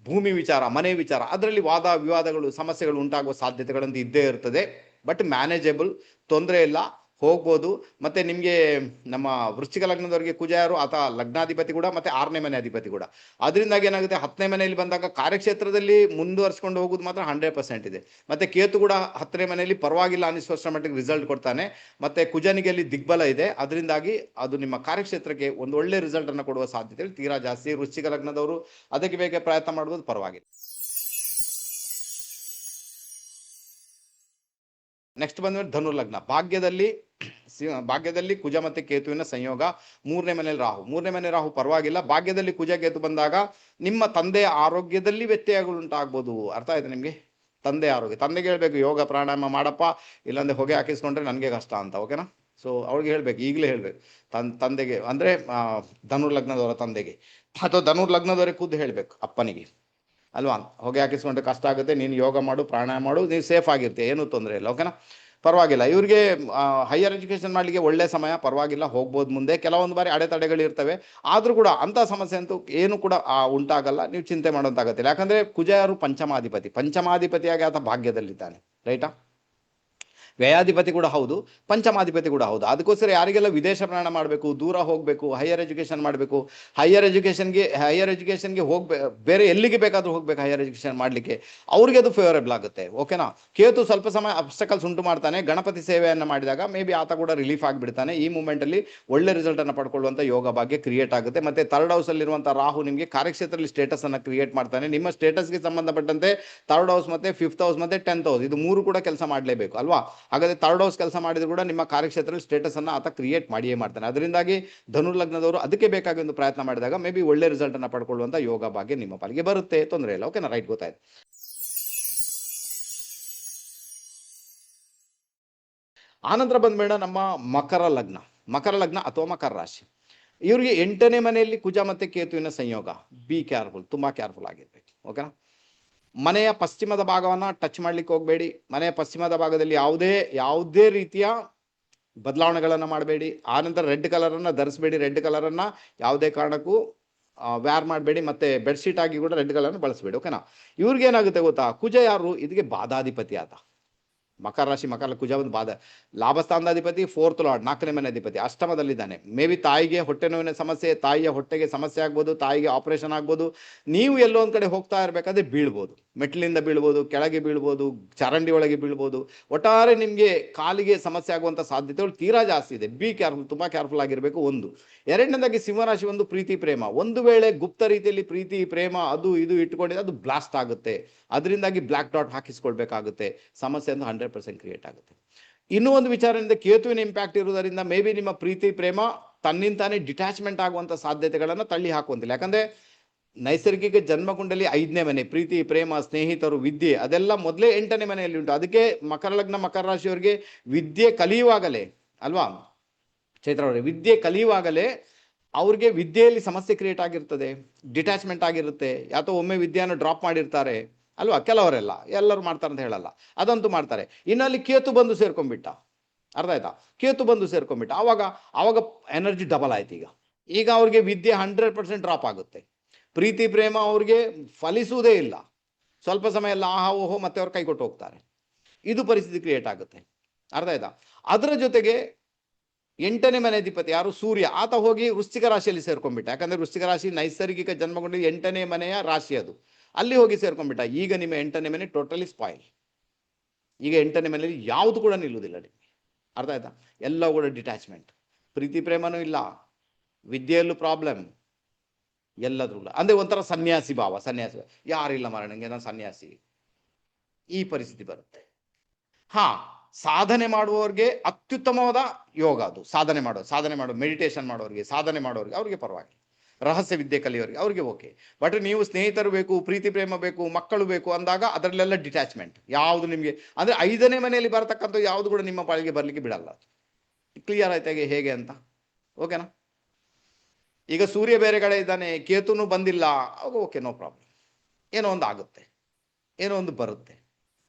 ಭೂಮಿ ವಿಚಾರ, ಮನೆ ವಿಚಾರ, ಅದರಲ್ಲಿ ವಾದ ವಿವಾದಗಳು, ಸಮಸ್ಯೆಗಳು ಉಂಟಾಗುವ ಸಾಧ್ಯತೆಗಳಂತೂ ಇದ್ದೇ ಇರ್ತದೆ. ಬಟ್ ಮ್ಯಾನೇಜಬಲ್, ತೊಂದರೆ ಇಲ್ಲ, ಹೋಗ್ಬೋದು. ಮತ್ತೆ ನಿಮಗೆ ನಮ್ಮ ವೃಶ್ಚಿಕ ಲಗ್ನದವರಿಗೆ ಕುಜ ಯಾರು, ಆತ ಲಗ್ನಾಧಿಪತಿ ಕೂಡ ಮತ್ತೆ 6ನೇ ಮನೆ ಅಧಿಪತಿ ಕೂಡ. ಅದರಿಂದಾಗಿ ಏನಾಗುತ್ತೆ, 10ನೇ ಮನೆಯಲ್ಲಿ ಬಂದಾಗ ಕಾರ್ಯಕ್ಷೇತ್ರದಲ್ಲಿ ಮುಂದುವರ್ಸ್ಕೊಂಡು ಹೋಗೋದು ಮಾತ್ರ 100% ಇದೆ. ಮತ್ತೆ ಕೇತು ಕೂಡ 10ನೇ ಮನೆಯಲ್ಲಿ ಪರವಾಗಿಲ್ಲ, ಅನಿಸ್ವಷ್ಟ ಮಟ್ಟಿಗೆ ರಿಸಲ್ಟ್ ಕೊಡ್ತಾನೆ. ಮತ್ತೆ ಕುಜನಿಗೆ ಅಲ್ಲಿ ದಿಗ್ಬಲ ಇದೆ. ಅದರಿಂದಾಗಿ ಅದು ನಿಮ್ಮ ಕಾರ್ಯಕ್ಷೇತ್ರಕ್ಕೆ ಒಂದು ಒಳ್ಳೆ ರಿಸಲ್ಟ್ ಅನ್ನು ಕೊಡುವ ಸಾಧ್ಯತೆಗಳು ತೀರಾ ಜಾಸ್ತಿ. ವೃಶ್ಚಿಕ ಲಗ್ನದವರು ಅದಕ್ಕೆ ಬೇಗ ಪ್ರಯತ್ನ ಮಾಡ್ಬೋದು, ಪರವಾಗಿಲ್ಲ. ನೆಕ್ಸ್ಟ್ ಬಂದ್ಮೇಲೆ ಧನುರ್ಲಗ್ನ. ಭಾಗ್ಯದಲ್ಲಿ ಕುಜ ಮತ್ತೆ ಕೇತುವಿನ ಸಂಯೋಗ, 3ನೇ ಮನೆ ರಾಹು ಪರವಾಗಿಲ್ಲ. ಭಾಗ್ಯದಲ್ಲಿ ಕುಜ ಕೇತು ಬಂದಾಗ ನಿಮ್ಮ ತಂದೆಯ ಆರೋಗ್ಯದಲ್ಲಿ ವ್ಯತ್ಯಯಗಳು ಉಂಟಾಗ್ಬೋದು. ಅರ್ಥ ಆಯ್ತು ನಿಮ್ಗೆ? ತಂದೆಗೆ ಹೇಳ್ಬೇಕು, ಯೋಗ ಪ್ರಾಣಾಯಾಮ ಮಾಡಪ್ಪ, ಇಲ್ಲಾಂದ್ರೆ ಹೊಗೆ ಹಾಕಿಸ್ಕೊಂಡ್ರೆ ನನಗೆ ಕಷ್ಟ ಅಂತ. ಓಕೆನಾ? ಸೊ ಅವ್ರಿಗೆ ಹೇಳ್ಬೇಕು, ಈಗಲೇ ಹೇಳ್ಬೇಕು ತಂದೆಗೆ, ಅಂದ್ರೆ ಧನುರ್ಲಗ್ನದವರ ತಂದೆಗೆ, ಅಥವಾ ಧನುರ್ಲಗ್ನದವರೇ ಖುದ್ದು ಹೇಳ್ಬೇಕು ಅಪ್ಪನಿಗೆ ಅಲ್ವಾ. ಹೊಗೆ ಹಾಕಿಸ್ಕೊಂಡ್ರೆ ಕಷ್ಟ ಆಗುತ್ತೆ, ನೀನು ಯೋಗ ಮಾಡು, ಪ್ರಾಣಾಯಾಮ ಮಾಡು, ನೀನು ಸೇಫ್ ಆಗಿರ್ತೀಯ, ಏನೂ ತೊಂದರೆ ಇಲ್ಲ. ಓಕೆನಾ? ಪರವಾಗಿಲ್ಲ. ಇವ್ರಿಗೆ ಹೈಯರ್ ಎಜುಕೇಶನ್ ಮಾಡಲಿಕ್ಕೆ ಒಳ್ಳೆ ಸಮಯ, ಪರವಾಗಿಲ್ಲ, ಹೋಗ್ಬೋದು ಮುಂದೆ. ಕೆಲವೊಂದು ಬಾರಿ ಅಡೆತಡೆಗಳು ಇರ್ತವೆ, ಆದರೂ ಕೂಡ ಅಂಥ ಸಮಸ್ಯೆ ಅಂತೂ ಏನು ಕೂಡ ಉಂಟಾಗಲ್ಲ. ನೀವು ಚಿಂತೆ ಮಾಡೋಂತಾಗತ್ತಿಲ್ಲ. ಯಾಕಂದ್ರೆ ಕುಜ ಯಾರು, ಪಂಚಮಾಧಿಪತಿಯಾಗಿ ಆತ ಭಾಗ್ಯದಲ್ಲಿದ್ದಾನೆ. ರೈಟಾ? ವ್ಯಯಾಧಿಪತಿ ಕೂಡ ಹೌದು, ಪಂಚಮಾಧಿಪತಿ ಕೂಡ ಹೌದು. ಅದಕ್ಕೋಸ್ಕರ ಯಾರಿಗೆಲ್ಲ ವಿದೇಶ ಪ್ರಯಾಣ ಮಾಡಬೇಕು, ದೂರ ಹೋಗಬೇಕು, ಹೈಯರ್ ಎಜುಕೇಶನ್ ಮಾಡಬೇಕು, ಹೈಯರ್ ಎಜುಕೇಶನ್ಗೆ ಬೇರೆ ಎಲ್ಲಿಗೆ ಬೇಕಾದರೂ ಹೋಗ್ಬೇಕು ಹೈಯರ್ ಎಜುಕೇಶನ್ ಮಾಡಲಿಕ್ಕೆ, ಅವ್ರಿಗೆ ಅದು ಫೇವರೇಬಲ್ ಆಗುತ್ತೆ. ಓಕೆನಾ? ಕೇತು ಸ್ವಲ್ಪ ಸಮಯ ಅಬ್ಸ್ಟಕಲ್ಸ್ ಉಂಟು ಮಾಡ್ತಾನೆ. ಗಣಪತಿ ಸೇವೆಯನ್ನು ಮಾಡಿದಾಗ ಮೇ ಬಿ ಆತ ಕೂಡ ರಿಲೀಫ್ ಆಗಿಬಿಡ್ತಾನೆ. ಈ ಮೂಮೆಂಟಲ್ಲಿ ಒಳ್ಳೆ ರಿಸಲ್ಟ್ ಅನ್ನು ಪಡ್ಕೊಳ್ಳುವಂಥ ಯೋಗ ಭಾಗ್ಯ ಕ್ರಿಯೇಟ್ ಆಗುತ್ತೆ. ಮತ್ತೆ 3rd ಹೌಸ್ ಅಲ್ಲಿರುವಂಥ ರಾಹು ನಿಮಗೆ ಕಾರ್ಯಕ್ಷೇತ್ರದಲ್ಲಿ ಸ್ಟೇಟಸ್ ಅನ್ನು ಕ್ರಿಯೇಟ್ ಮಾಡ್ತಾನೆ. ನಿಮ್ಮ ಸ್ಟೇಟಸ್ಗೆ ಸಂಬಂಧಪಟ್ಟಂತೆ 3rd ಹೌಸ್ ಮತ್ತೆ 5th ಹೌಸ್ ಮತ್ತೆ 10th ಹೌಸ್, ಇದು 3 ಕೂಡ ಕೆಲಸ ಮಾಡಲೇಬೇಕು ಅಲ್ವಾ. ಹಾಗಾದ್ರೆ 3rd ಹೌಸ್ ಕೆಲಸ ಮಾಡಿದ್ರು ಕೂಡ ನಿಮ್ಮ ಕಾರ್ಯಕ್ಷೇತ್ರದಲ್ಲಿ ಸ್ಟೇಟಸ್ ಅನ್ನ ಆತ ಕ್ರಿಯೇಟ್ ಮಾಡಿಯೇ ಮಾಡ್ತಾನೆ. ಅದರಿಂದಾಗಿ ಧನುರ್ಲಗ್ನದವರು ಅದಕ್ಕೆ ಬೇಕಾಗಿ ಒಂದು ಪ್ರಯತ್ನ ಮಾಡಿದಾಗ ಮೇ ಬಿ ಒಳ್ಳೆ ರಿಸಲ್ಟ್ ಅನ್ನ ಪಡ್ಕೊಳ್ಳುವಂತ ಯೋಗ ಭಾಗ್ಯ ನಿಮ್ಮ ಪಾಲಿಗೆ ಬರುತ್ತೆ, ತೊಂದರೆ ಇಲ್ಲ. ಓಕೆನಾ? ರೈಟ್, ಗೊತ್ತಾಯ್ತು. ಆನಂತರ ಬಂದ್ಬೇಡ ನಮ್ಮ ಮಕರ ಲಗ್ನ. ಮಕರ ಲಗ್ನ ಅಥವಾ ಮಕರ ರಾಶಿ. ಇವರಿಗೆ 8ನೇ ಮನೆಯಲ್ಲಿ ಕುಜ ಮತ್ತು ಕೇತುವಿನ ಸಂಯೋಗ. ಬಿ ಕೇರ್ಫುಲ್, ತುಂಬ ಕೇರ್ಫುಲ್ ಆಗಿರ್ಬೇಕು. ಓಕೆನಾ. ಮನೆಯ ಪಶ್ಚಿಮದ ಭಾಗವನ್ನು ಟಚ್ ಮಾಡ್ಲಿಕ್ಕೆ ಹೋಗಬೇಡಿ. ಮನೆಯ ಪಶ್ಚಿಮದ ಭಾಗದಲ್ಲಿ ಯಾವುದೇ ರೀತಿಯ ಬದಲಾವಣೆಗಳನ್ನು ಮಾಡಬೇಡಿ. ಆನಂತರ ರೆಡ್ ಕಲರನ್ನು ಧರಿಸಬೇಡಿ. ರೆಡ್ ಕಲರನ್ನು ಯಾವುದೇ ಕಾರಣಕ್ಕೂ ವ್ಯಾರ್ ಮಾಡಬೇಡಿ. ಮತ್ತು ಬೆಡ್ಶೀಟ್ ಆಗಿ ಕೂಡ ರೆಡ್ ಕಲರ್ನ ಬಳಸಬೇಡಿ. ಓಕೆನಾ. ಇವ್ರಿಗೆ ಏನಾಗುತ್ತೆ ಗೊತ್ತಾ, ಕುಜ ಯಾರು, ಇದಕ್ಕೆ ಬಾಧಾಧಿಪತಿ ಆದ. ಮಕರ ರಾಶಿ ಮಕರ ಕುಜ ಒಂದು ಲಾಭಸ್ಥಾನದಾಧಿಪತಿ, 4th ಲಾರ್ಡ್, 4ನೇ ಮನೆ ಅಧಿಪತಿ, ಅಷ್ಟಮದಲ್ಲಿದ್ದಾನೆ. ಮೇ ಬಿ ತಾಯಿಗೆ ಹೊಟ್ಟೆ ನೋವಿನ ಸಮಸ್ಯೆ, ತಾಯಿಯ ಹೊಟ್ಟೆಗೆ ಸಮಸ್ಯೆ ಆಗ್ಬೋದು, ತಾಯಿಗೆ ಆಪರೇಷನ್ ಆಗ್ಬೋದು. ನೀವು ಎಲ್ಲೋ ಒಂದು ಕಡೆ ಹೋಗ್ತಾ ಇರಬೇಕಾದ್ರೆ ಬೀಳ್ಬೋದು, ಮೆಟ್ಲಿಂದ ಬೀಳ್ಬೋದು, ಕೆಳಗೆ ಬೀಳ್ಬೋದು, ಚರಂಡಿ ಒಳಗೆ ಬೀಳ್ಬೋದು. ಒಟ್ಟಾರೆ ನಿಮಗೆ ಕಾಲಿಗೆ ಸಮಸ್ಯೆ ಆಗುವಂಥ ಸಾಧ್ಯತೆಗಳು ತೀರಾ ಜಾಸ್ತಿ ಇದೆ. ಬಿ ಕೇರ್ಫುಲ್, ತುಂಬ ಕೇರ್ಫುಲ್ ಆಗಿರಬೇಕು. ಒಂದು. ಎರಡನೇದಾಗಿ ಸಿಂಹರಾಶಿ ಒಂದು ಪ್ರೀತಿ ಪ್ರೇಮ. ಒಂದು ವೇಳೆ ಗುಪ್ತ ರೀತಿಯಲ್ಲಿ ಪ್ರೀತಿ ಪ್ರೇಮ ಅದು ಇದು ಇಟ್ಕೊಂಡಿದ್ರೆ ಅದು ಬ್ಲಾಸ್ಟ್ ಆಗುತ್ತೆ. ಅದರಿಂದಾಗಿ ಬ್ಲ್ಯಾಕ್ ಡಾಟ್ ಹಾಕಿಸ್ಕೊಳ್ಬೇಕಾಗುತ್ತೆ. ಸಮಸ್ಯೆ ಒಂದು 100% ಕ್ರಿಯೇಟ್ ಆಗುತ್ತೆ. ಇನ್ನೂ ಒಂದು ವಿಚಾರದಿಂದ ಕೇತುವಿನ ಇಂಪ್ಯಾಕ್ಟ್ ಇರುವುದರಿಂದ ಮೇ ಬಿ ನಿಮ್ಮ ಪ್ರೀತಿ ಪ್ರೇಮ ತನ್ನಿಂತಾನೇ ಡಿಟ್ಯಾಚ್ಮೆಂಟ್ ಆಗುವಂಥ ಸಾಧ್ಯತೆಗಳನ್ನು ತಳ್ಳಿ ಹಾಕುವಂತಿಲ್ಲ. ಯಾಕಂದರೆ ನೈಸರ್ಗಿಕ ಜನ್ಮಕುಂಡಲಿ 5ನೇ ಮನೆ, ಪ್ರೀತಿ ಪ್ರೇಮ ಸ್ನೇಹಿತರು ವಿದ್ಯೆ ಅದೆಲ್ಲ ಮೊದಲೇ 8ನೇ ಮನೆಯಲ್ಲಿ ಉಂಟು. ಅದಕ್ಕೆ ಮಕರ ಲಗ್ನ ಮಕರ ರಾಶಿಯವರಿಗೆ ವಿದ್ಯೆ ಕಲಿಯುವಾಗಲೇ ಅಲ್ವಾ ಚೈತ್ರ ಅವರೇ, ವಿದ್ಯೆ ಕಲಿಯುವಾಗಲೇ ಅವ್ರಿಗೆ ವಿದ್ಯೆಯಲ್ಲಿ ಸಮಸ್ಯೆ ಕ್ರಿಯೇಟ್ ಆಗಿರ್ತದೆ, ಡಿಟ್ಯಾಚ್ಮೆಂಟ್ ಆಗಿರುತ್ತೆ. ಯಾತೋ ಒಮ್ಮೆ ವಿದ್ಯೆಯನ್ನು ಡ್ರಾಪ್ ಮಾಡಿರ್ತಾರೆ ಅಲ್ವಾ. ಕೆಲವರೆಲ್ಲ, ಎಲ್ಲರೂ ಮಾಡ್ತಾರೆ ಅಂತ ಹೇಳಲ್ಲ, ಅದಂತೂ ಮಾಡ್ತಾರೆ. ಇನ್ನಲ್ಲಿ ಕೇತು ಬಂದು ಸೇರ್ಕೊಂಡ್ಬಿಟ್ಟ, ಅರ್ಥ ಆಯ್ತಾ, ಕೇತು ಬಂದು ಸೇರ್ಕೊಂಡ್ಬಿಟ್ಟ. ಆವಾಗ ಎನರ್ಜಿ ಡಬಲ್ ಆಯ್ತು. ಈಗ ಅವ್ರಿಗೆ ವಿದ್ಯೆ 100% ಡ್ರಾಪ್ ಆಗುತ್ತೆ. ಪ್ರೀತಿ ಪ್ರೇಮ ಅವ್ರಿಗೆ ಫಲಿಸುವುದೇ ಇಲ್ಲ. ಸ್ವಲ್ಪ ಸಮಯ ಎಲ್ಲ ಆಹಾ ಓಹೋ ಮತ್ತೆ ಅವ್ರು ಕೈ ಕೊಟ್ಟು ಹೋಗ್ತಾರೆ. ಇದು ಪರಿಸ್ಥಿತಿ ಕ್ರಿಯೇಟ್ ಆಗುತ್ತೆ, ಅರ್ಥ ಆಯ್ತಾ. ಅದರ ಜೊತೆಗೆ 8ನೇ ಮನೆ ಅಧಿಪತಿ ಯಾರು, ಸೂರ್ಯ, ಆತ ಹೋಗಿ ವೃಶ್ಚಿಕ ರಾಶಿಯಲ್ಲಿ ಸೇರ್ಕೊಂಡ್ಬಿಟ್ಟ. ಯಾಕಂದ್ರೆ ವೃಶ್ಚಿಕ ರಾಶಿ ನೈಸರ್ಗಿಕ ಜನ್ಮಗೊಂಡಿದ್ದು 8ನೇ ಮನೆಯ ರಾಶಿ, ಅದು ಅಲ್ಲಿ ಹೋಗಿ ಸೇರ್ಕೊಂಡ್ಬಿಟ್ಟ. ಈಗ ನಿಮ್ಮ 8ನೇ ಮನೆ ಟೋಟಲಿ ಸ್ಪಾಯಿಲ್. ಈಗ 8ನೇ ಮನೆಯಲ್ಲಿ ಯಾವುದು ಕೂಡ ನಿಲ್ಲುವುದಿಲ್ಲ ನಿಮಗೆ, ಅರ್ಥ ಆಯ್ತಾ. ಎಲ್ಲ ಕೂಡ ಡಿಟ್ಯಾಚ್ಮೆಂಟ್, ಪ್ರೀತಿ ಪ್ರೇಮನೂ ಇಲ್ಲ, ವಿದ್ಯೆಯಲ್ಲೂ ಪ್ರಾಬ್ಲಮ್, ಎಲ್ಲದ್ರೂ ಅಂದ್ರೆ ಒಂಥರ ಸನ್ಯಾಸಿ ಭಾವ. ಸನ್ಯಾಸಿ ಯಾರಿಲ್ಲ ಮಾರಣಂಗೆ ನಾನು ಸನ್ಯಾಸಿ, ಈ ಪರಿಸ್ಥಿತಿ ಬರುತ್ತೆ. ಸಾಧನೆ ಮಾಡುವವರಿಗೆ ಅತ್ಯುತ್ತಮವಾದ ಯೋಗ ಅದು. ಸಾಧನೆ ಮಾಡೋ ಮೆಡಿಟೇಷನ್ ಮಾಡೋರಿಗೆ, ಸಾಧನೆ ಮಾಡೋರಿಗೆ ಅವ್ರಿಗೆ ಪರವಾಗಿಲ್ಲ. ರಹಸ್ಯ ವಿದ್ಯೆ ಕಲಿಯೋರಿಗೆ ಅವ್ರಿಗೆ ಓಕೆ. ಬಟ್ ನೀವು ಸ್ನೇಹಿತರು ಬೇಕು, ಪ್ರೀತಿ ಪ್ರೇಮ ಬೇಕು, ಮಕ್ಕಳು ಬೇಕು ಅಂದಾಗ ಅದರಲ್ಲೆಲ್ಲ ಡಿಟ್ಯಾಚ್ಮೆಂಟ್. ಯಾವುದು ನಿಮಗೆ ಅಂದರೆ 5ನೇ ಮನೆಯಲ್ಲಿ ಬರತಕ್ಕಂಥ ಯಾವುದು ಕೂಡ ನಿಮ್ಮ ಪಾಳಿಗೆ ಬರಲಿಕ್ಕೆ ಬಿಡಲ್ಲ. ಕ್ಲಿಯರ್ ಆಯ್ತಾ ಹೇಗೆ ಅಂತ, ಓಕೆನಾ. ಈಗ ಸೂರ್ಯ ಬೇರೆ ಕಡೆ ಇದ್ದಾನೆ, ಕೇತುನು ಬಂದಿಲ್ಲ, ಓಕೆ, ನೋ ಪ್ರಾಬ್ಲಮ್. ಏನೋ ಒಂದು ಆಗುತ್ತೆ, ಏನೋ ಒಂದು ಬರುತ್ತೆ.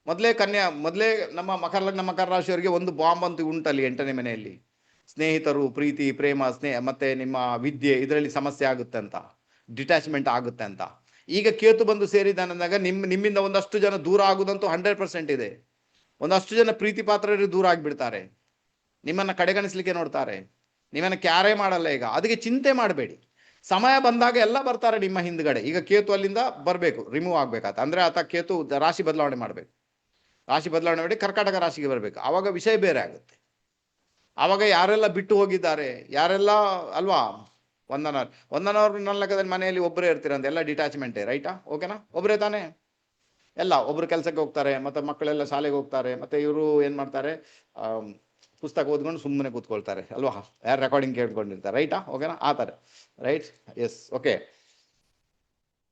ಮೊದಲೇ ನಮ್ಮ ಮಕರ ಲಗ್ನ ಮಕರ ರಾಶಿಯವರಿಗೆ ಒಂದು ಬಾಂಬ್ ಅಂತೂ ಉಂಟಲ್ಲಿ 8ನೇ ಮನೆಯಲ್ಲಿ. ಸ್ನೇಹಿತರು, ಪ್ರೀತಿ ಪ್ರೇಮ, ಮತ್ತೆ ನಿಮ್ಮ ವಿದ್ಯೆ ಇದರಲ್ಲಿ ಸಮಸ್ಯೆ ಆಗುತ್ತೆ ಅಂತ, ಡಿಟ್ಯಾಚ್ಮೆಂಟ್ ಆಗುತ್ತೆ ಅಂತ. ಈಗ ಕೇತು ಬಂದು ಸೇರಿದಾನಂದಾಗ ನಿಮ್ಮಿಂದ ಒಂದಷ್ಟು ಜನ ದೂರ ಆಗುದಂತೂ 100% ಇದೆ. ಒಂದಷ್ಟು ಜನ ಪ್ರೀತಿ ಪಾತ್ರರು ದೂರ ಆಗಿಬಿಡ್ತಾರೆ, ನಿಮ್ಮನ್ನು ಕಡೆಗಣಿಸ್ಲಿಕ್ಕೆ ನೋಡ್ತಾರೆ, ನಿಮ್ಮನ್ನು ಕ್ಯಾರೇ ಮಾಡಲ್ಲ. ಈಗ ಅದಕ್ಕೆ ಚಿಂತೆ ಮಾಡಬೇಡಿ, ಸಮಯ ಬಂದಾಗ ಎಲ್ಲ ಬರ್ತಾರೆ ನಿಮ್ಮ ಹಿಂದ್ಗಡೆ. ಈಗ ಕೇತು ಅಲ್ಲಿಂದ ಬರಬೇಕು, ರಿಮೂವ್ ಆಗ್ಬೇಕಾತ ಅಂದ್ರೆ ಆತ ಕೇತು ರಾಶಿ ಬದಲಾವಣೆ ಮಾಡಬೇಕು. ರಾಶಿ ಬದಲಾವಣೆ ಮಾಡಿ ಕರ್ಕಾಟಕ ರಾಶಿಗೆ ಬರಬೇಕು. ಆವಾಗ ವಿಷಯ ಬೇರೆ ಆಗುತ್ತೆ. ಆವಾಗ ಯಾರೆಲ್ಲ ಬಿಟ್ಟು ಹೋಗಿದ್ದಾರೆ, ಯಾರೆಲ್ಲ ಅಲ್ವಾ, ಒಂದನವ್ರು ನನ್ನ ಲೆಕ್ಕದಲ್ಲಿ ಮನೆಯಲ್ಲಿ ಒಬ್ಬರೇ ಇರ್ತೀರಂತ, ಎಲ್ಲ ಡಿಟ್ಯಾಚ್ಮೆಂಟೇ, ರೈಟಾ, ಓಕೆನಾ. ಒಬ್ಬರೇ ತಾನೇ, ಎಲ್ಲ ಒಬ್ರು ಕೆಲಸಕ್ಕೆ ಹೋಗ್ತಾರೆ, ಮತ್ತೆ ಮಕ್ಕಳೆಲ್ಲ ಶಾಲೆಗೆ ಹೋಗ್ತಾರೆ, ಮತ್ತೆ ಇವರು ಏನು ಮಾಡ್ತಾರೆ, ಪುಸ್ತಕ ಓದ್ಕೊಂಡು ಸುಮ್ಮನೆ ಕೂತ್ಕೊಳ್ತಾರೆ ಅಲ್ವಾ, ಯಾರು ರೆಕಾರ್ಡಿಂಗ್ ಕೇಳ್ಕೊಂಡಿರ್ತಾರೆ, ರೈಟಾ, ಓಕೆನಾ, ಆ ಥರ, ರೈಟ್, ಎಸ್, ಓಕೆ.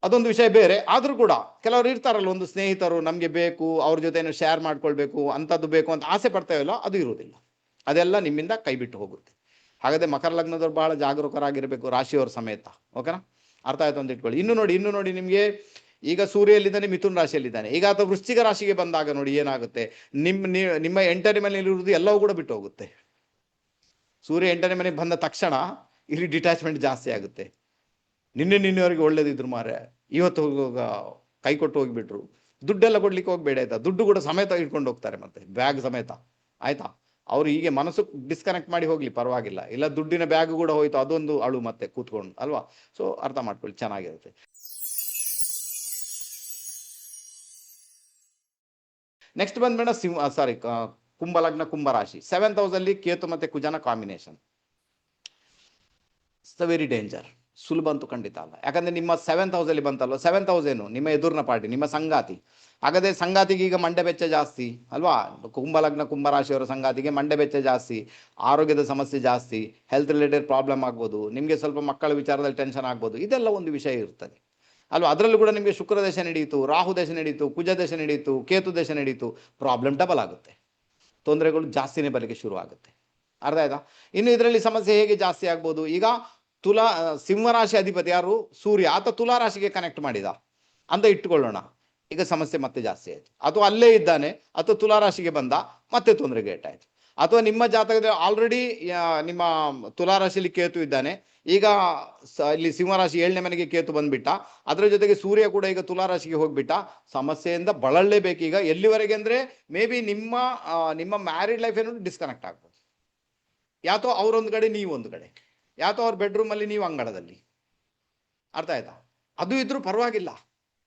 ಅದೊಂದು ವಿಷಯ ಬೇರೆ. ಆದರೂ ಕೂಡ ಕೆಲವರು ಇರ್ತಾರಲ್ಲ, ಒಂದು ಸ್ನೇಹಿತರು ನಮಗೆ ಬೇಕು, ಅವ್ರ ಜೊತೆ ಶೇರ್ ಮಾಡ್ಕೊಳ್ಬೇಕು, ಅಂಥದ್ದು ಬೇಕು ಅಂತ ಆಸೆ ಪಡ್ತೇವಲ್ಲ, ಅದು ಇರುವುದಿಲ್ಲ. ಅದೆಲ್ಲ ನಿಮ್ಮಿಂದ ಕೈ ಬಿಟ್ಟು ಹೋಗುತ್ತೆ. ಹಾಗಾದರೆ ಮಕರ ಲಗ್ನದವ್ರು ಬಹಳ ಜಾಗರೂಕರಾಗಿರಬೇಕು, ರಾಶಿಯವ್ರ ಸಮೇತ, ಓಕೆನಾ. ಅರ್ಥ ಆಯ್ತು ಅಂತ ಇಟ್ಕೊಳ್ಳಿ. ಇನ್ನು ನೋಡಿ ನಿಮಗೆ ಈಗ ಸೂರ್ಯಲ್ಲಿದ್ದಾನೆ, ಮಿಥುನ ರಾಶಿಯಲ್ಲಿದ್ದಾನೆ. ಈಗ ಆತ ವೃಶ್ಚಿಕ ರಾಶಿಗೆ ಬಂದಾಗ ನೋಡಿ ಏನಾಗುತ್ತೆ, ನಿಮ್ಮ 8ನೇ ಮನೆಯಲ್ಲಿ ಇರುವುದು ಎಲ್ಲವೂ ಕೂಡ ಬಿಟ್ಟು ಹೋಗುತ್ತೆ. ಸೂರ್ಯ 8ನೇ ಮನೆಗೆ ಬಂದ ತಕ್ಷಣ ಇಲ್ಲಿ ಡಿಟ್ಯಾಚ್ಮೆಂಟ್ ಜಾಸ್ತಿ ಆಗುತ್ತೆ. ನಿನ್ನೆವರೆಗೆ ಒಳ್ಳೇದಿದ್ರು ಮಾರೆ, ಇವತ್ತು ಕೈ ಕೊಟ್ಟು ಹೋಗಿಬಿಟ್ರು. ದುಡ್ಡೆಲ್ಲ ಕೊಡ್ಲಿಕ್ಕೆ ಹೋಗ್ಬೇಡ ಆಯ್ತಾ, ದುಡ್ಡು ಕೂಡ ಸಮೇತ ಇಟ್ಕೊಂಡು ಹೋಗ್ತಾರೆ, ಮತ್ತೆ ಬ್ಯಾಗ್ ಸಮೇತ, ಆಯ್ತಾ. ಅವ್ರು ಹೀಗೆ ಮನಸ್ಸು ಡಿಸ್ಕನೆಕ್ಟ್ ಮಾಡಿ ಹೋಗ್ಲಿ, ಪರವಾಗಿಲ್ಲ. ಇಲ್ಲ ದುಡ್ಡಿನ ಬ್ಯಾಗ್ ಕೂಡ ಹೋಯ್ತು, ಅದೊಂದು ಅಳು ಮತ್ತೆ ಕೂತ್ಕೊಂಡು ಅಲ್ವಾ. ಸೊ ಅರ್ಥ ಮಾಡ್ಕೊಳ್ಳಿ, ಚೆನ್ನಾಗಿರುತ್ತೆ. ನೆಕ್ಸ್ಟ್ ಬಂದ್ಬೇಡ ಕುಂಭಲಗ್ನ ಕುಂಭರಾಶಿ. 7th ಹೌಸಲ್ಲಿ ಕೇತು ಮತ್ತೆ ಕುಜನ ಕಾಂಬಿನೇಷನ್. It's very danger. ಸುಲಭ ಅಂತೂ ಖಂಡಿತ ಅಲ್ಲ. ಯಾಕಂದ್ರೆ ನಿಮ್ಮ 7th ಹೌಸಲ್ಲಿ ಬಂತಲ್ವ. 7th ಹೌಸ್ ಏನು, ನಿಮ್ಮ ಎದುರಿನ ಪಾರ್ಟಿ, ನಿಮ್ಮ ಸಂಗಾತಿ. ಹಾಗಾದ್ರೆ ಸಂಗಾತಿಗೆ ಈಗ ಮಂಡೆ ಬೆಚ್ಚ ಜಾಸ್ತಿ ಅಲ್ವಾ. ಕುಂಭಲಗ್ನ ಕುಂಭರಾಶಿಯವರ ಸಂಗಾತಿಗೆ ಮಂಡೆ ಬೆಚ್ಚ ಜಾಸ್ತಿ, ಆರೋಗ್ಯದ ಸಮಸ್ಯೆ ಜಾಸ್ತಿ, ಹೆಲ್ತ್ ರಿಲೇಟೆಡ್ ಪ್ರಾಬ್ಲಮ್ ಆಗ್ಬೋದು, ನಿಮಗೆ ಸ್ವಲ್ಪ ಮಕ್ಕಳ ವಿಚಾರದಲ್ಲಿ ಟೆನ್ಷನ್ ಆಗ್ಬೋದು. ಇದೆಲ್ಲ ಒಂದು ವಿಷಯ ಇರ್ತದೆ ಅಲ್ವಾ. ಅದರಲ್ಲೂ ಕೂಡ ನಿಮಗೆ ಶುಕ್ರ ದೇಶ ನಡೀತು, ರಾಹು ದೇಶ ನಡೀತು, ಕುಜ ದೇಶ ನಡೀತು, ಕೇತು ದೇಶ ನಡೀತು, ಪ್ರಾಬ್ಲಮ್ ಡಬಲ್ ಆಗುತ್ತೆ, ತೊಂದರೆಗಳು ಜಾಸ್ತಿನೇ ಬರಲಿಕ್ಕೆ ಶುರು ಆಗುತ್ತೆ ಅರ್ಥ ಆಯ್ತಾ? ಇನ್ನು ಇದರಲ್ಲಿ ಸಮಸ್ಯೆ ಹೇಗೆ ಜಾಸ್ತಿ ಆಗ್ಬೋದು, ಈಗ ಸಿಂಹರಾಶಿ ಅಧಿಪತಿ ಯಾರು, ಸೂರ್ಯ, ಆತ ತುಲಾ ರಾಶಿಗೆ ಕನೆಕ್ಟ್ ಮಾಡಿದ ಅಂತ ಇಟ್ಟುಕೊಳ್ಳೋಣ, ಈಗ ಸಮಸ್ಯೆ ಮತ್ತೆ ಜಾಸ್ತಿ ಆಯ್ತು. ಅಥವಾ ಅಲ್ಲೇ ಇದ್ದಾನೆ ಅಥವಾ ತುಲಾ ರಾಶಿಗೆ ಬಂದ, ಮತ್ತೆ ತೊಂದರೆಗೆ ಏಟಾಯ್ತು. ಅಥವಾ ನಿಮ್ಮ ಜಾತಕದಲ್ಲಿ ಆಲ್ರೆಡಿ ನಿಮ್ಮ ತುಲಾ ರಾಶಿಯಲ್ಲಿ ಕೇತು ಇದ್ದಾನೆ, ಈಗ ಇಲ್ಲಿ ಸಿಂಹರಾಶಿ 7ನೇ ಮನೆಗೆ ಕೇತು ಬಂದ್ಬಿಟ್ಟ, ಅದರ ಜೊತೆಗೆ ಸೂರ್ಯ ಕೂಡ ಈಗ ತುಲಾ ರಾಶಿಗೆ ಹೋಗ್ಬಿಟ್ಟ, ಸಮಸ್ಯೆಯಿಂದ ಬಳಲೇಬೇಕು. ಈಗ ಎಲ್ಲಿವರೆಗೆ ಅಂದ್ರೆ ಮೇ ಬಿ ನಿಮ್ಮ ಮ್ಯಾರಿಡ್ ಲೈಫ್ ಏನೋ ಡಿಸ್ಕನೆಕ್ಟ್ ಆಗ್ಬೋದು. ಯಾತೋ ಅವ್ರೊಂದು ಕಡೆ ನೀವೊಂದು ಕಡೆ, ಯಾತೋ ಅವ್ರ ಬೆಡ್ರೂಮ್ ಅಲ್ಲಿ ನೀವು ಅಂಗಳದಲ್ಲಿ. ಅರ್ಥ ಆಯ್ತಾ? ಅದು ಇದ್ರೂ ಪರವಾಗಿಲ್ಲ,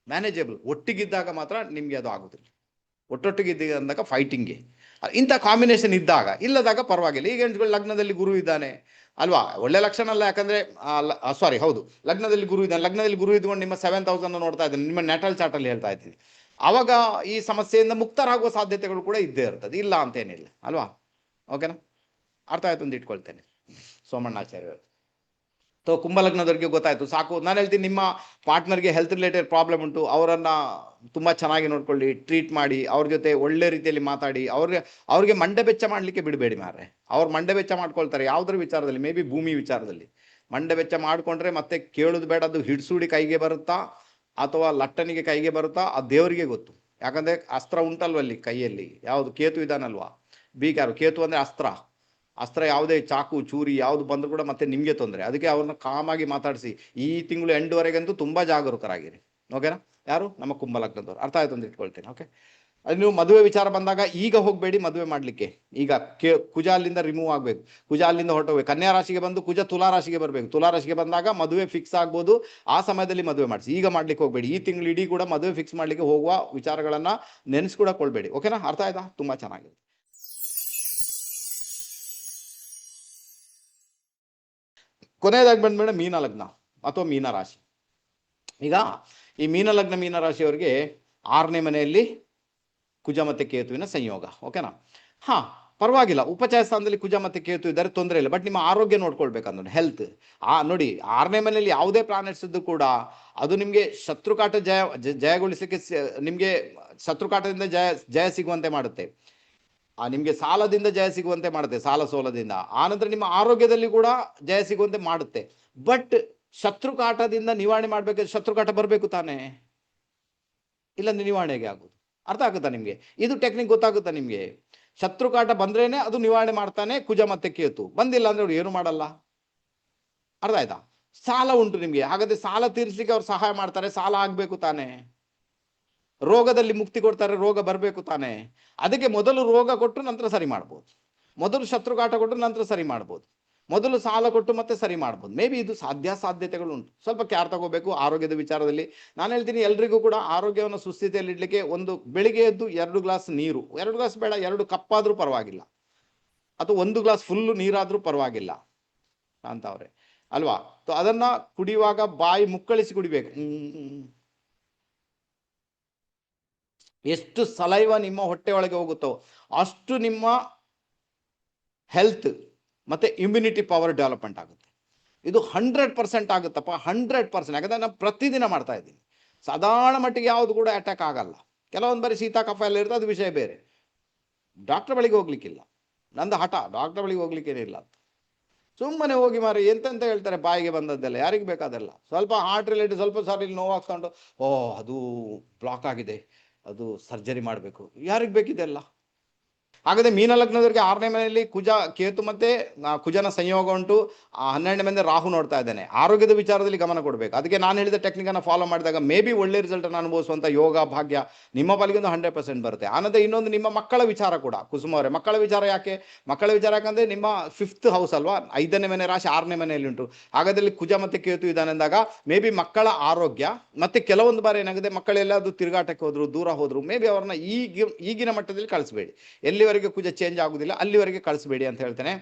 ಮ್ಯಾನೇಜಬಲ್. ಒಟ್ಟಿಗಿದ್ದಾಗ ಮಾತ್ರ ನಿಮ್ಗೆ ಅದು ಆಗುದಿಲ್ಲ. ಒಟ್ಟೊಟ್ಟಿಗಿದ್ದಾಗ ಫೈಟಿಂಗ್ಗೆ, ಇಂಥ ಕಾಂಬಿನೇಷನ್ ಇದ್ದಾಗ, ಇಲ್ಲದಾಗ ಪರವಾಗಿಲ್ಲ. ಈಗ ಲಗ್ನದಲ್ಲಿ ಗುರು ಇದ್ದಾನೆ ಅಲ್ವಾ, ಒಳ್ಳೆ ಲಕ್ಷಣ ಅಲ್ಲ. ಯಾಕಂದ್ರೆ ಸಾರಿ ಹೌದು, ಲಗ್ನದಲ್ಲಿ ಗುರು ಇದ್ದಾನೆ, ಲಗ್ನದಲ್ಲಿ ಗುರು ಇದ್ಕೊಂಡು ನಿಮ್ಮ 7,000 ನೋಡ್ತಾ ಇದ್ದಾನೆ, ನಿಮ್ಮ ನ್ಯಾಟಲ್ ಚಾರ್ಟ್ ಅಲ್ಲಿ ಹೇಳ್ತಾ ಇದ್ದೀನಿ. ಅವಾಗ ಈ ಸಮಸ್ಯೆಯಿಂದ ಮುಕ್ತರಾಗುವ ಸಾಧ್ಯತೆಗಳು ಕೂಡ ಇದ್ದೇ ಇರ್ತದೆ, ಇಲ್ಲ ಅಂತೇನಿಲ್ಲ ಅಲ್ವಾ. ಓಕೆನಾ? ಅರ್ಥ ಆಯ್ತು ಅಂತ ಇಟ್ಕೊಳ್ತೇನೆ. ಸೋಮಣ್ಣಾಚಾರ್ಯ ಕುಂಭಲಗ್ನದವರಿಗೆ ಗೊತ್ತಾಯ್ತು, ಸಾಕು. ನಾನು ಹೇಳ್ತೀನಿ, ನಿಮ್ಮ ಪಾರ್ಟ್ನರ್ಗೆ ಹೆಲ್ತ್ ರಿಲೇಟೆಡ್ ಪ್ರಾಬ್ಲಮ್ ಉಂಟು, ಅವರನ್ನ ತುಂಬಾ ಚೆನ್ನಾಗಿ ನೋಡ್ಕೊಳ್ಳಿ, ಟ್ರೀಟ್ ಮಾಡಿ, ಅವ್ರ ಜೊತೆ ಒಳ್ಳೆ ರೀತಿಯಲ್ಲಿ ಮಾತಾಡಿ, ಅವ್ರಿಗೆ ಮಂಡೆ ಬೆಚ್ಚ ಮಾಡ್ಲಿಕ್ಕೆ ಬಿಡಬೇಡಿ ಮಾರ್ರೆ. ಅವ್ರು ಮಂಡೆ ಬೆಚ್ಚ ಮಾಡ್ಕೊಳ್ತಾರೆ ಯಾವುದ್ರ ವಿಚಾರದಲ್ಲಿ, ಮೇ ಬಿ ಭೂಮಿ ವಿಚಾರದಲ್ಲಿ ಮಂಡೆ ಬೆಚ್ಚ ಮಾಡ್ಕೊಂಡ್ರೆ ಮತ್ತೆ ಕೇಳೋದು ಬೇಡ, ಅದು ಹಿಡ್ಸೂಡಿ ಕೈಗೆ ಬರುತ್ತಾ ಅಥವಾ ಲಟ್ಟನಿಗೆ ಕೈಗೆ ಬರುತ್ತಾ ಆ ದೇವರಿಗೆ ಗೊತ್ತು. ಯಾಕಂದ್ರೆ ಅಸ್ತ್ರ ಉಂಟಲ್ವಲ್ಲಿ ಕೈಯಲ್ಲಿ, ಯಾವುದು ಕೇತು ಇದಾನಲ್ವಾ, ಬೀಗಾರು. ಕೇತು ಅಂದ್ರೆ ಅಸ್ತ್ರ ಯಾವುದೇ ಚಾಕು ಚೂರಿ ಯಾವುದು ಬಂದರೂ ಕೂಡ ಮತ್ತೆ ನಿಮಗೆ ತೊಂದರೆ. ಅದಕ್ಕೆ ಅವ್ರನ್ನ ಕಾಮಾಗಿ ಮಾತಾಡಿಸಿ, ಈ ತಿಂಗಳು ಎಂಡ್ವರೆಗಂತೂ ತುಂಬಾ ಜಾಗರೂಕರಾಗಿರಿ. ಓಕೆನಾ? ಯಾರು? ನಮ್ಮ ಕುಂಭಲಗ್ನದವ್ರು. ಅರ್ಥ ಆಯ್ತು ಅಂತ ಇಟ್ಕೊಳ್ತೇನೆ. ಓಕೆ, ಅದು ನೀವು ಮದುವೆ ವಿಚಾರ ಬಂದಾಗ ಈಗ ಹೋಗಬೇಡಿ ಮದುವೆ ಮಾಡ್ಲಿಕ್ಕೆ. ಈಗ ಕುಜ ಅಲ್ಲಿಂದ ರಿಮೂವ್ ಆಗ್ಬೇಕು, ಕುಜ ಅಲ್ಲಿಂದ ಹೊರಟೋಗ್ಬೇಕು. ಕನ್ಯಾ ರಾಶಿಗೆ ಬಂದು ಕುಜ ತುಲಾ ರಾಶಿಗೆ ಬರಬೇಕು. ತುಲಾ ರಾಶಿಗೆ ಬಂದಾಗ ಮದುವೆ ಫಿಕ್ಸ್ ಆಗ್ಬೋದು, ಆ ಸಮಯದಲ್ಲಿ ಮದುವೆ ಮಾಡಿಸಿ. ಈಗ ಮಾಡ್ಲಿಕ್ಕೆ ಹೋಗ್ಬೇಡಿ. ಈ ತಿಂಗಳು ಇಡೀ ಕೂಡ ಮದುವೆ ಫಿಕ್ಸ್ ಮಾಡ್ಲಿಕ್ಕೆ ಹೋಗುವ ವಿಚಾರಗಳನ್ನ ನೆನೆಸ್ ಕೂಡ ಕೊಳ್ಬೇಡಿ. ಓಕೆನಾ? ಅರ್ಥ ಆಯ್ತಾ? ತುಂಬಾ ಚೆನ್ನಾಗಿದೆ. ಕೊನೆಯದಾಗಿ ಬಂದ್ಮೇಲೆ ಮೀನ ಲಗ್ನ ಅಥವಾ ಮೀನ ರಾಶಿ. ಈಗ ಈ ಮೀನ ಲಗ್ನ ಮೀನ ರಾಶಿಯವರಿಗೆ 6ನೇ ಮನೆಯಲ್ಲಿ ಕುಜ ಮತ್ತೆ ಕೇತುವಿನ ಸಂಯೋಗ. ಓಕೆನಾ? ಪರವಾಗಿಲ್ಲ, ಉಪಚಯ ಸ್ಥಾನದಲ್ಲಿ ಕುಜ ಮತ್ತೆ ಕೇತು ಇದ್ದಾರೆ, ತೊಂದರೆ ಇಲ್ಲ. ಬಟ್ ನಿಮ್ಮ ಆರೋಗ್ಯ ನೋಡ್ಕೊಳ್ಬೇಕಂದ್ರೆ ಹೆಲ್ತ್. ನೋಡಿ, 6ನೇ ಮನೆಯಲ್ಲಿ ಯಾವುದೇ ಪ್ಲಾನೆಟ್ಸ್ ಇದ್ದು ಕೂಡ ಅದು ನಿಮ್ಗೆ ಶತ್ರುಕಾಟ ಜಯಗೊಳಿಸಲಿಕ್ಕೆ, ನಿಮ್ಗೆ ಶತ್ರುಕಾಟದಿಂದ ಜಯ ಸಿಗುವಂತೆ ಮಾಡುತ್ತೆ. ನಿಮ್ಗೆ ಸಾಲದಿಂದ ಜಯ ಸಿಗುವಂತೆ ಮಾಡುತ್ತೆ, ಸಾಲ ಸೋಲದಿಂದ. ಆನಂತರ ನಿಮ್ಮ ಆರೋಗ್ಯದಲ್ಲಿ ಕೂಡ ಜಯ ಸಿಗುವಂತೆ ಮಾಡುತ್ತೆ. ಬಟ್ ಶತ್ರುಕಾಟದಿಂದ ನಿವಾರಣೆ ಮಾಡ್ಬೇಕಾದ್ರೆ ಶತ್ರುಕಾಟ ಬರಬೇಕು ತಾನೇ, ಇಲ್ಲಂದ್ರೆ ನಿವಾರಣೆಗೆ ಆಗುದು. ಅರ್ಥ ಆಗುತ್ತಾ ನಿಮ್ಗೆ? ಇದು ಟೆಕ್ನಿಕ್ ಗೊತ್ತಾಗುತ್ತಾ ನಿಮ್ಗೆ? ಶತ್ರುಕಾಟ ಬಂದ್ರೇನೆ ಅದು ನಿವಾರಣೆ ಮಾಡ್ತಾನೆ ಕುಜ ಮತ್ತೆ ಕೇತು. ಬಂದಿಲ್ಲ ಅಂದ್ರೆ ಅವ್ರು ಏನು ಮಾಡಲ್ಲ. ಅರ್ಥ ಆಯ್ತಾ? ಸಾಲ ಉಂಟು ನಿಮ್ಗೆ, ಹಾಗಾದ್ರೆ ಸಾಲ ತೀರಿಸಲಿಕ್ಕೆ ಅವ್ರು ಸಹಾಯ ಮಾಡ್ತಾರೆ, ಸಾಲ ಆಗ್ಬೇಕು ತಾನೆ. ರೋಗದಲ್ಲಿ ಮುಕ್ತಿ ಕೊಡ್ತಾರೆ, ರೋಗ ಬರಬೇಕು ತಾನೆ. ಅದಕ್ಕೆ ಮೊದಲು ರೋಗ ಕೊಟ್ಟು ನಂತರ ಸರಿ ಮಾಡ್ಬೋದು, ಮೊದಲು ಶತ್ರುಕಾಟ ಕೊಟ್ಟು ನಂತರ ಸರಿ ಮಾಡ್ಬೋದು, ಮೊದಲು ಸಾಲ ಕೊಟ್ಟು ಮತ್ತೆ ಸರಿ ಮಾಡ್ಬೋದು. ಮೇ ಬಿ ಇದು ಸಾಧ್ಯತೆಗಳು ಉಂಟು. ಸ್ವಲ್ಪ ಕೇರ್ ತಗೋಬೇಕು ಆರೋಗ್ಯದ ವಿಚಾರದಲ್ಲಿ. ನಾನು ಹೇಳ್ತೀನಿ, ಎಲ್ರಿಗೂ ಕೂಡ ಆರೋಗ್ಯವನ್ನು ಸುಸ್ಥಿತಿಯಲ್ಲಿ ಇಡ್ಲಿಕ್ಕೆ ಒಂದು ಬೆಳಿಗ್ಗೆ ಎದ್ದು 2 ಗ್ಲಾಸ್ ನೀರು, 2 ಗ್ಲಾಸ್ ಬೇಡ, 2 ಕಪ್ ಆದ್ರೂ ಪರವಾಗಿಲ್ಲ, ಅಥವಾ 1 ಗ್ಲಾಸ್ ಫುಲ್ ನೀರಾದ್ರೂ ಪರವಾಗಿಲ್ಲ ಅಂತವ್ರೆ ಅಲ್ವಾ. ಅದನ್ನ ಕುಡಿಯುವಾಗ ಬಾಯಿ ಮುಕ್ಕಳಿಸಿ ಕುಡಿಬೇಕು. ಎಷ್ಟು ಸಲೈವ ನಿಮ್ಮ ಹೊಟ್ಟೆ ಒಳಗೆ ಹೋಗುತ್ತೋ ಅಷ್ಟು ನಿಮ್ಮ ಹೆಲ್ತ್ ಮತ್ತೆ ಇಮ್ಯುನಿಟಿ ಪವರ್ ಡೆವಲಪ್ಮೆಂಟ್ ಆಗುತ್ತೆ. ಇದು 100% ಆಗುತ್ತಪ್ಪ, 100%. ಯಾಕಂದ್ರೆ ನಾನು ಪ್ರತಿದಿನ ಮಾಡ್ತಾ ಇದ್ದೀನಿ. ಸಾಧಾರಣ ಮಟ್ಟಿಗೆ ಯಾವುದು ಕೂಡ ಅಟ್ಯಾಕ್ ಆಗಲ್ಲ. ಕೆಲವೊಂದು ಬಾರಿ ಶೀತ ಕಫ ಎಲ್ಲ ಇರ್ತದೆ, ಅದು ವಿಷಯ ಬೇರೆ. ಡಾಕ್ಟರ್ ಬಳಿಗೆ ಹೋಗ್ಲಿಕ್ಕಿಲ್ಲ, ನಂದು ಹಠ, ಡಾಕ್ಟರ್ ಬಳಿಗೆ ಹೋಗ್ಲಿಕ್ಕೇನಿಲ್ಲ ಅಂತ. ಸುಮ್ಮನೆ ಹೋಗಿ ಮಾರಿ ಎಂತೆಂತ ಹೇಳ್ತಾರೆ, ಬಾಯಿಗೆ ಬಂದದ್ದೆಲ್ಲ ಯಾರಿಗೆ ಬೇಕಾದಲ್ಲ. ಸ್ವಲ್ಪ ಹಾರ್ಟ್ ರಿಲೇಟೆಡ್ ಸ್ವಲ್ಪ ಸಾರಿ ನೋವಾಗ್ಕೊಂಡು, ಅದು ಬ್ಲಾಕ್ ಆಗಿದೆ, ಅದು ಸರ್ಜರಿ ಮಾಡಬೇಕು, ಯಾರಿಗೆ ಬೇಕಿದೆಲ್ಲ. ಹಾಗಾದ್ರೆ ಮೀನ ಲಗ್ನದವರಿಗೆ 6ನೇ ಮನೆಯಲ್ಲಿ ಕುಜ ಕೇತು ಮತ್ತೆ ಕುಜನ ಸಂಯೋಗ ಉಂಟು. 12ನೇ ಮನೆ ರಾಹು ನೋಡ್ತಾ ಇದ್ದಾನೆ. ಆರೋಗ್ಯದ ವಿಚಾರದಲ್ಲಿ ಗಮನ ಕೊಡಬೇಕು. ಅದಕ್ಕೆ ನಾನು ಹೇಳಿದ ಟೆಕ್ನಿಕ್ ಅನ್ನು ಫಾಲೋ ಮಾಡಿದಾಗ ಮೇ ಬಿ ಒಳ್ಳೆ ರಿಸಲ್ಟ್ ಅನ್ನು ಅನುಭವಿಸುವಂತ ಯೋಗ ಭಾಗ್ಯ ನಿಮ್ಮ ಪಾಲಿಗೆ 100% ಬರುತ್ತೆ. ಆನಂತರ ಇನ್ನೊಂದು ನಿಮ್ಮ ಮಕ್ಕಳ ವಿಚಾರ ಕೂಡ. ಕುಸುಮ ಅವರೇ, ಮಕ್ಕಳ ವಿಚಾರ ಯಾಕೆ? ಮಕ್ಕಳ ವಿಚಾರ ಯಾಕಂದ್ರೆ ನಿಮ್ಮ 5th ಹೌಸ್ ಅಲ್ವಾ, 5ನೇ ಮನೆ ರಾಶಿ 6ನೇ ಮನೆಯಲ್ಲಿ ಉಂಟು. ಹಾಗಾದಲ್ಲಿ ಕುಜ ಮತ್ತೆ ಕೇತು ಇದ್ದಾನೆ ಅಂದಾಗ ಮೇ ಬಿ ಮಕ್ಕಳ ಆರೋಗ್ಯ ಮತ್ತೆ ಕೆಲವೊಂದು ಬಾರಿ ಏನಾಗಿದೆ, ಮಕ್ಕಳೆಲ್ಲಾದ್ರೂ ತಿರುಗಾಟಕ್ಕೆ ಹೋದ್ರು, ದೂರ ಹೋದ್ರು, ಮೇ ಬಿ ಅವ್ರನ್ನ ಈಗಿನ ಮಟ್ಟದಲ್ಲಿ ಕಳಿಸ್ಬೇಡಿ. ಎಲ್ಲಿವರೆಗೆ ಕುಜ ಚೇಂಜ್ ಆಗುದಿಲ್ಲ ಅಲ್ಲಿವರೆಗೆ ಕಳಿಸಬೇಡಿ ಅಂತ ಹೇಳ್ತೇನೆ.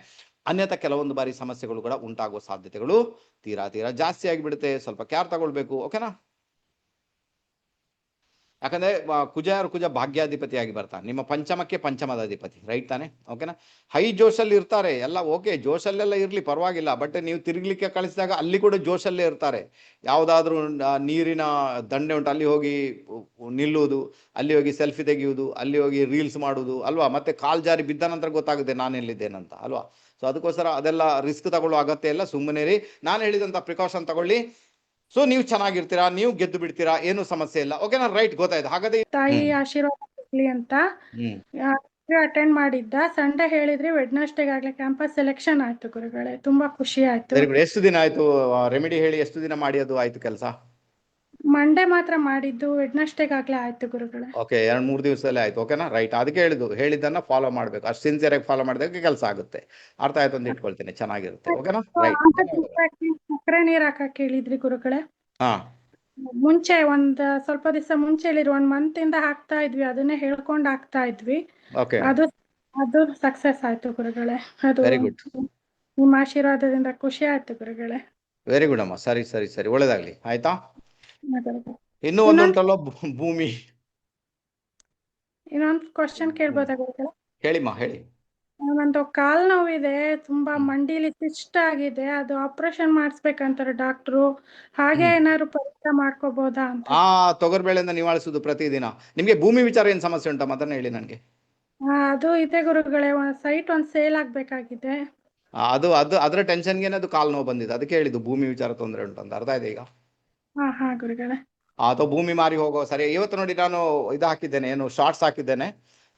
ಅನ್ಯಥಾ ಕೆಲವೊಂದು ಬಾರಿ ಸಮಸ್ಯೆಗಳು ಕೂಡ ಉಂಟಾಗುವ ಸಾಧ್ಯತೆಗಳು ತೀರಾ ಜಾಸ್ತಿ ಆಗಿಬಿಡುತ್ತೆ. ಸ್ವಲ್ಪ ಕೇರ್ ತಗೊಳ್ಬೇಕು. ಓಕೆನಾ? ಯಾಕಂದ್ರೆ ಕುಜ ಭಾಗ್ಯಾಧಿಪತಿಯಾಗಿ ಬರ್ತಾನೆ, ನಿಮ್ಮ ಪಂಚಮಕ್ಕೆ ಪಂಚಮದ ಅಧಿಪತಿ, ರೈಟ್ ತಾನೆ? ಓಕೆನಾ? ಹೈ ಜೋಶಲ್ಲಿ ಇರ್ತಾರೆ ಎಲ್ಲ, ಓಕೆ, ಜೋಶಲ್ಲೆಲ್ಲ ಇರ್ಲಿ ಪರವಾಗಿಲ್ಲ. ಬಟ್ ನೀವು ತಿರುಗ್ಲಿಕ್ಕೆ ಕಳಿಸಿದಾಗ ಅಲ್ಲಿ ಕೂಡ ಜೋಶಲ್ಲೇ ಇರ್ತಾರೆ. ಯಾವುದಾದ್ರೂ ನೀರಿನ ದಂಡೆ ಉಂಟು, ಅಲ್ಲಿ ಹೋಗಿ ನಿಲ್ಲುವುದು, ಅಲ್ಲಿ ಹೋಗಿ ಸೆಲ್ಫಿ ತೆಗೆಯುವುದು, ಅಲ್ಲಿ ಹೋಗಿ ರೀಲ್ಸ್ ಮಾಡುವುದು ಅಲ್ವಾ. ಮತ್ತೆ ಕಾಲ್ ಜಾರಿ ಬಿದ್ದ ನಂತರ ಗೊತ್ತಾಗುತ್ತೆ ನಾನೆಲ್ಲಿದ್ದೇನಂತ ಅಲ್ವಾ. ಸೊ ಅದಕ್ಕೋಸ್ಕರ ಅದೆಲ್ಲ ರಿಸ್ಕ್ ತಗೊಳ್ಳೋ ಅಗತ್ಯ ಇಲ್ಲ, ಸುಮ್ಮನೆ ರೀ. ನಾನು ಹೇಳಿದಂಥ ಪ್ರಿಕಾಷನ್ ತಗೊಳ್ಳಿ. ಸೊ ನೀವು ಚೆನ್ನಾಗಿರ್ತೀರಾ, ನೀವು ಗೆದ್ದು ಬಿಡ್ತೀರಾ, ಏನು ಸಮಸ್ಯೆ ಇಲ್ಲ. ಓಕೆನಾ? ರೈಟ್, ಗೊತ್ತಾಯ್ತು. ಹಾಗಾದ್ರೆ ತಾಯಿ ಆಶೀರ್ವಾದ ಸಿಗ್ಲಿ ಅಂತ ಅಟೆಂಡ್ ಮಾಡಿದ್ದ. ಸಂಡೇ ಹೇಳಿದ್ರಿ ವೆಡ್ನೆಸ್ಡೇಗಾಗ್ಲೇ ಕ್ಯಾಂಪಸ್ ಸೆಲೆಕ್ಷನ್ ಆಯ್ತು ಗುರುಗಳೇ, ತುಂಬಾ ಖುಷಿ ಆಯ್ತು. Very good. ಎಷ್ಟು ದಿನ ಆಯ್ತು ರೆಮಿಡಿ ಹೇಳಿ? ಎಷ್ಟು ದಿನ ಮಾಡಿ ಅದು ಆಯ್ತು ಕೆಲಸ? ಮಂಡೇ ಮಾತ್ರ ಮಾಡಿದ್ದು, ವೆಡ್ನೆಸ್ಡೇಗಾಗ್ಲೇ ಆಯ್ತು ಗುರುಗಳೇ. ಓಕೆ, 2-3 ದಿವಸದಲ್ಲೇ ಆಯ್ತು. ಓಕೆನಾ? ರೈಟ್. ಅದಕ್ಕೆ ಹೇಳಿದ್ದನ್ನ ಫಾಲೋ ಮಾಡ್ಬೇಕು. ಅಷ್ಟು ಸಿನ್ಸಿಯರ್ ಆಗಿ ಫಾಲೋ ಮಾಡಿದಾಗ ಕೆಲಸ ಆಗುತ್ತೆ. ಅರ್ಥ ಆಯ್ತು ಅಂತ ಇಟ್ಕೊಳ್ತೀನಿ, ಚೆನ್ನಾಗಿರುತ್ತೆ. ಓಕೆನಾ? ರೈಟ್. ಸಕ್ಕರೆ ನೀರ್ ಹಾಕಕ್ ಹೇಳಿದ್ರಿ ಗುರುಗಳೇ. ಹಾ, ಮುಂಚೆ ಸ್ವಲ್ಪ ದಿವಸ ಮುಂಚೆ ಹೇಳಿದ್ರು, 1 ಮಂತ್ ಇಂದ ಹಾಕ್ತಾ ಇದ್ವಿ, ಅದನ್ನೇ ಹೇಳ್ಕೊಂಡು ಹಾಕ್ತಾ ಇದ್ವಿ. ಓಕೆ, ಅದು ಸಕ್ಸಸ್ ಆಯ್ತು ಗುರುಗಳೇ. ಅದು ವೆರಿ ಗುಡ್. ನಿಮ್ಮ ಆಶೀರ್ವಾದದಿಂದ ಖುಷಿ ಆಯ್ತು ಗುರುಗಳೇ. ವೆರಿ ಗುಡ್ ಅಮ್ಮ. ಸರಿ ಸರಿ ಸರಿ, ಒಳ್ಳೇದಾಗ್ಲಿ. ಆಯ್ತಾ? ಗುರುಗಳೇ. ಇನ್ನೂ ಒಂದುಂಟಲ್ಲ ಭೂಮಿ. ಇನ್ನೊಂದು ಕ್ವಶನ್ ಕೇಳ್ಬೋದಾ ಗುರುಗಳೇ? ಹೇಳಿಮ್ಮ, ಹೇಳಿ. ಒಂದು ಕಾಲ್ ನೋವಿದೆ, ತುಂಬಾ ಮಂಡಿಲಿ ಸಿಸ್ಟ್ ಆಗಿದೆ, ಅದು ಆಪರೇಷನ್ ಮಾಡಿಸ್ಬೇಕಂತಾರೆ ಡಾಕ್ಟ್ರು. ಹಾಗೆ ಏನಾದ್ರು ಪರೀಕ್ಷೆ ಮಾಡ್ಕೋಬಹುದಾ ಅಂತ. ತೊಗರ್ಬೇಳೆಯಿಂದ ನಿವಾಳಿಸುದು ಪ್ರತಿದಿನ. ನಿಮ್ಗೆ ಭೂಮಿ ವಿಚಾರ ಏನ್ ಸಮಸ್ಯೆ ಉಂಟಾ? ಅದನ್ನ ಹೇಳಿ ನನಗೆ. ಅದು ಇದೆ ಗುರುಗಳೇ, ಸೈಟ್ ಒಂದು ಸೇಲ್ ಆಗ್ಬೇಕಾಗಿದೆ. ಅದು ಅದರ ಟೆನ್ಷನ್ಗೆ ಅದು ಕಾಲ್ ನೋವು ಬಂದಿದೆ. ಅದಕ್ಕೆ ಹೇಳಿದ್ದು ಭೂಮಿ ವಿಚಾರ ತೊಂದರೆ ಉಂಟು ಅಂತ. ಅರ್ಥ ಇದೆ ಈಗ? ಹಾ ಗುರುಗಳೇ. ಅಥವಾ ಭೂಮಿ ಮಾರಿ ಹೋಗೋ. ಸರಿ, ಇವತ್ತು ನೋಡಿ ನಾನು ಇದು ಹಾಕಿದ್ದೇನೆ, ಏನು ಶಾರ್ಟ್ಸ್ ಹಾಕಿದ್ದೇನೆ.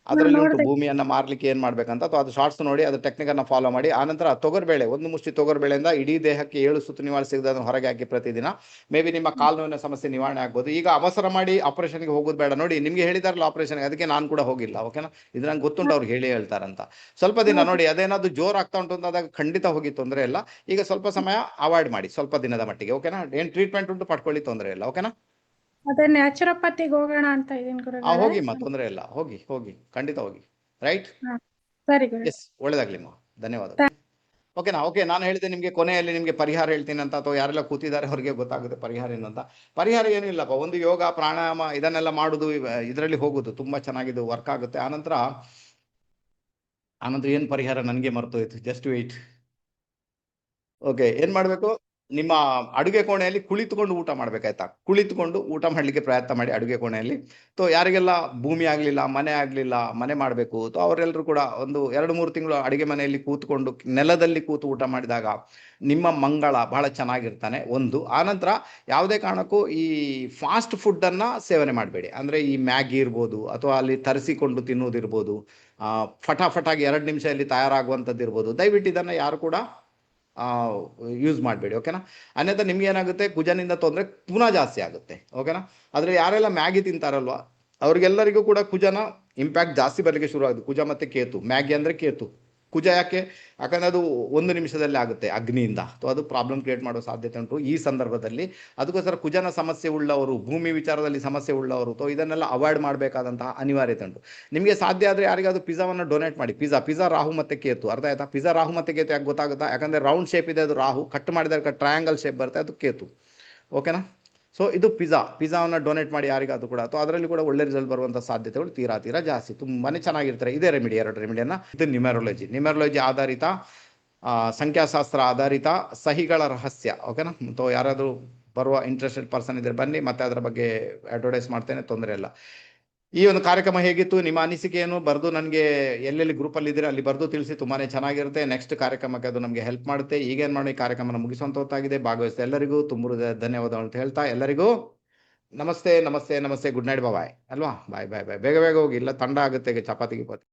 ಅದರಲ್ಲಿ ಉಂಟು ಭೂಮಿಯನ್ನ ಮಾರ್ಲಿಕ್ಕೆ ಏನ್ ಮಾಡ್ಬೇಕಂತ. ಅಥವಾ ಅದು ಶಾರ್ಟ್ಸ್ ನೋಡಿ, ಅದು ಟೆಕ್ನಿಕ್ ಅನ್ನ ಫಾಲೋ ಮಾಡಿ. ಆನಂತರ ತೊಗರ್ಬೇಳೆ, 1 ಮುಷ್ಟಿ ತೊಗರ್ಬೇಳೆಯಿಂದ ಇಡೀ ದೇಹಕ್ಕೆ 7 ಸುತ್ತು ನಿವಾರಿಸಿದ ಅದನ್ನು ಹೊರಗೆ ಹಾಕಿ ಪ್ರತಿದಿನ. ಮೇ ಬಿ ನಿಮ್ಮ ಕಾಲು ನೋವಿನ ಸಮಸ್ಯೆ ನಿವಾರಣೆ ಆಗ್ಬೋದು. ಈಗ ಅವಸರ ಮಾಡಿ ಆಪರೇಷನ್ಗೆ ಹೋಗೋದು ಬೇಡ. ನೋಡಿ, ನಿಮ್ಗೆ ಹೇಳಿದಾರಲ್ಲ ಆಪರೇಷನ್ಗೆ, ಅದಕ್ಕೆ ನಾನು ಕೂಡ ಹೋಗಿಲ್ಲ. ಓಕೆನಾ? ಇದು ನಂಗೆ ಗೊತ್ತುಂಟು, ಅವ್ರು ಹೇಳ್ತಾರಂತ. ಸ್ವಲ್ಪ ದಿನ ನೋಡಿ, ಅದೇನಾದ್ರು ಜೋರ್ ಆಗ್ತಾ ಉಂಟು ಅಂತ ಆದಾಗ ಖಂಡಿತ ಹೋಗಿ, ತೊಂದರೆ ಇಲ್ಲ. ಈಗ ಸ್ವಲ್ಪ ಸಮಯ ಅವಾಯ್ಡ್ ಮಾಡಿ, ಸ್ವಲ್ಪ ದಿನದ ಮಟ್ಟಿಗೆ. ಓಕೆನಾ? ಏನ್ ಟ್ರೀಟ್ಮೆಂಟ್ ಉಂಟು, ಪಡ್ಕೊಳ್ಳಿ, ತೊಂದರೆ ಇಲ್ಲ. ಓಕೆನಾ? ಅದೇ ನ್ಯಾಚುರೋಪತಿಗೆ ಹೋಗೋಣ ಅಂತ ಇದೀನಿ ಗುರುಗಳೇ. ಹೋಗಿಮ್ಮ, ತೊಂದರೆ ಇಲ್ಲ. ಹೋಗಿ, ಖಂಡಿತ ಹೋಗಿ. ರೈಟ್? ಸರಿ ಗುರು. ಎಸ್, ಒಳ್ಳೇದಾಗ್ಲಿಮ್ಮ. ಧನ್ಯವಾದ. ಓಕೆನಾ? ಓಕೆ, ನಾನು ಹೇಳಿದೆ ನಿಮ್ಗೆ ಕೊನೆಯಲ್ಲಿ ನಿಮ್ಗೆ ಪರಿಹಾರ ಹೇಳ್ತೀನಿ ಅಂತ. ಅಥವಾ ಯಾರೆಲ್ಲ ಕೂತಿದ್ದಾರೆ ಅವ್ರಿಗೆ ಗೊತ್ತಾಗುತ್ತೆ ಪರಿಹಾರ ಏನಂತ. ಪರಿಹಾರ ಏನೂ ಇಲ್ಲಪ್ಪ, ಒಂದು ಯೋಗ, ಪ್ರಾಣಾಯಾಮ ಇದನ್ನೆಲ್ಲ ಮಾಡುದು, ಇದರಲ್ಲಿ ಹೋಗುದು ತುಂಬಾ ಚೆನ್ನಾಗಿದ್ದು ವರ್ಕ್ ಆಗುತ್ತೆ. ಆನಂತರ ಏನ್ ಪರಿಹಾರ ನನಗೆ ಮರ್ತೋಯ್ತು. Just wait. ಓಕೆ, ಏನ್ ಮಾಡ್ಬೇಕು? ನಿಮ್ಮ ಅಡುಗೆ ಕೋಣೆಯಲ್ಲಿ ಕುಳಿತುಕೊಂಡು ಊಟ ಮಾಡ್ಬೇಕಾಯ್ತಾ? ಕುಳಿತುಕೊಂಡು ಊಟ ಮಾಡ್ಲಿಕ್ಕೆ ಪ್ರಯತ್ನ ಮಾಡಿ ಅಡುಗೆ ಕೋಣೆಯಲ್ಲಿ. ಯಾರಿಗೆಲ್ಲ ಭೂಮಿ ಆಗ್ಲಿಲ್ಲ, ಮನೆ ಮಾಡಬೇಕು, ಅವರೆಲ್ಲರೂ ಕೂಡ ಒಂದು 2-3 ತಿಂಗಳು ಅಡುಗೆ ಮನೆಯಲ್ಲಿ ಕೂತ್ಕೊಂಡು ನೆಲದಲ್ಲಿ ಕೂತು ಊಟ ಮಾಡಿದಾಗ ನಿಮ್ಮ ಮಂಗಳ ಬಹಳ ಚೆನ್ನಾಗಿರ್ತಾನೆ. ಒಂದು. ಆನಂತರ ಯಾವುದೇ ಕಾರಣಕ್ಕೂ ಈ ಫಾಸ್ಟ್ ಫುಡ್ ಅನ್ನ ಸೇವನೆ ಮಾಡಬೇಡಿ. ಅಂದ್ರೆ ಈ ಮ್ಯಾಗಿ ಇರ್ಬೋದು, ಅಥವಾ ಅಲ್ಲಿ ತರಿಸಿಕೊಂಡು ತಿನ್ನುವುದಿರ್ಬೋದು, ಫಟಾಫಟಾಗಿ 2 ನಿಮಿಷದಲ್ಲಿ ತಯಾರಾಗುವಂಥದ್ದು ಇರ್ಬೋದು. ದಯವಿಟ್ಟು ಇದನ್ನ ಯಾರು ಕೂಡ ಯೂಸ್ ಮಾಡಬೇಡಿ. ಓಕೆನಾ? ಅನ್ಯथा ನಿಮ್ಗೆ ಏನಾಗುತ್ತೆ, ಕುಜನಿಂದ ತೊಂದರೆ ಪುನಃ ಜಾಸ್ತಿ ಆಗುತ್ತೆ. ಓಕೆನಾ? ಆದರೆ ಯಾರೆಲ್ಲ ಮ್ಯಾಗಿ ತಿಂತಾರಲ್ವಾ, ಅವ್ರಿಗೆಲ್ಲರಿಗೂ ಕೂಡ ಕುಜನ ಇಂಪ್ಯಾಕ್ಟ್ ಜಾಸ್ತಿ ಬರಲಿಕ್ಕೆ ಶುರು ಆಗುತ್ತೆ. ಕುಜ ಮತ್ತೆ ಕೇತು. ಮ್ಯಾಗಿ ಅಂದ್ರೆ ಕೇತು. ಕುಜ ಯಾಕೆ? ಯಾಕಂದ್ರೆ ಅದು 1 ನಿಮಿಷದಲ್ಲಿ ಆಗುತ್ತೆ ಅಗ್ನಿಯಿಂದ. ಅದು ಪ್ರಾಬ್ಲಮ್ ಕ್ರಿಯೇಟ್ ಮಾಡೋ ಸಾಧ್ಯತೆ ಉಂಟು ಈ ಸಂದರ್ಭದಲ್ಲಿ. ಅದಕ್ಕೋಸ್ಕರ ಕುಜನ ಸಮಸ್ಯೆ ಉಳ್ಳವರು, ಭೂಮಿ ವಿಚಾರದಲ್ಲಿ ಸಮಸ್ಯೆ ಉಳ್ಳವರು ಇದನ್ನೆಲ್ಲ ಅವಾಯ್ಡ್ ಮಾಡಬೇಕಾದಂತಹ ಅನಿವಾರ್ಯತೆ ಉಂಟು. ನಿಮಗೆ ಸಾಧ್ಯ ಆದರೆ ಯಾರಿಗಾದ್ರು ಪಿಜ್ಜಾವನ್ನು ಡೊನೇಟ್ ಮಾಡಿ. ಪಿಜ್ಜಾ ರಾಹು ಮತ್ತೆ ಕೇತು. ಅರ್ಥ ಆಯ್ತಾ? ಪಿಜ್ಜಾ ರಾಹು ಮತ್ತೆ ಕೇತು ಯಾಕೆ ಗೊತ್ತಾಗುತ್ತಾ? ಯಾಕಂದ್ರೆ ರೌಂಡ್ ಶೇಪ್ ಇದೆ, ಅದು ರಾಹು. ಕಟ್ ಮಾಡಿದಾಗ ಟ್ರಯಾಂಗಲ್ ಶೇಪ್ ಬರುತ್ತೆ, ಅದು ಕೇತು. ಓಕೆನಾ? ಸೊ ಇದು ಪಿಜ್ಜಾವನ್ನು ಡೊನೇಟ್ ಮಾಡಿ ಯಾರಿಗಾದ್ರೂ ಕೂಡ. ಅಥವಾ ಅದರಲ್ಲಿ ಕೂಡ ಒಳ್ಳೆ ರಿಸಲ್ಟ್ ಬರುವಂಥ ಸಾಧ್ಯತೆಗಳು ತೀರಾ ಜಾಸ್ತಿ. ತುಂಬಾನೇ ಚೆನ್ನಾಗಿರ್ತಾರೆ. ಇದೇ ರೆಮಿಡಿ, 2 ರೆಮಿಡಿಯನ್ನ. ಇದು ನ್ಯೂಮರಾಲಜಿ ಆಧಾರಿತ, ಸಂಖ್ಯಾಶಾಸ್ತ್ರ ಆಧಾರಿತ ಸಹಿಗಳ ರಹಸ್ಯ. ಓಕೆನಾ? ಯಾರಾದರೂ ಬರುವ ಇಂಟ್ರೆಸ್ಟೆಡ್ ಪರ್ಸನ್ ಇದ್ರೆ ಬನ್ನಿ, ಮತ್ತೆ ಅದರ ಬಗ್ಗೆ ಅಡ್ವರ್ಟೈಸ್ ಮಾಡ್ತೇನೆ, ತೊಂದರೆ ಇಲ್ಲ. ಈ ಒಂದು ಕಾರ್ಯಕ್ರಮ ಹೇಗಿತ್ತು, ನಿಮ್ಮ ಅನಿಸಿಕೆಯನ್ನು ಬರೆದು ನನಗೆ ಎಲ್ಲೆಲ್ಲಿ ಗ್ರೂಪಲ್ಲಿ ಇದ್ದೀರಾ ಅಲ್ಲಿ ಬರೆದು ತಿಳಿಸಿ. ತುಂಬಾನೇ ಚೆನ್ನಾಗಿರುತ್ತೆ. ನೆಕ್ಸ್ಟ್ ಕಾರ್ಯಕ್ರಮಕ್ಕೆ ಅದು ನಮಗೆ ಹೆಲ್ಪ್ ಮಾಡುತ್ತೆ. ಈಗೇನು ಮಾಡಿ ಕಾರ್ಯಕ್ರಮನ ಮುಗಿಸುವಂತ ಹೊತ್ತಾಗಿದೆ. ಭಾಗವಹಿಸಿದ ಎಲ್ಲರಿಗೂ ತುಂಬ ಧನ್ಯವಾದಗಳು ಅಂತ ಹೇಳ್ತಾ, ಎಲ್ಲರಿಗೂ ನಮಸ್ತೆ. ಗುಡ್ ನೈಟ್, ಬಾಯ್ ಅಲ್ವಾ? ಬಾಯ್. ಬೇಗ ಹೋಗಿ, ಇಲ್ಲ ತಂಡ ಆಗುತ್ತೆ ಚಪಾತಿ ಗಿಪಾತಿ.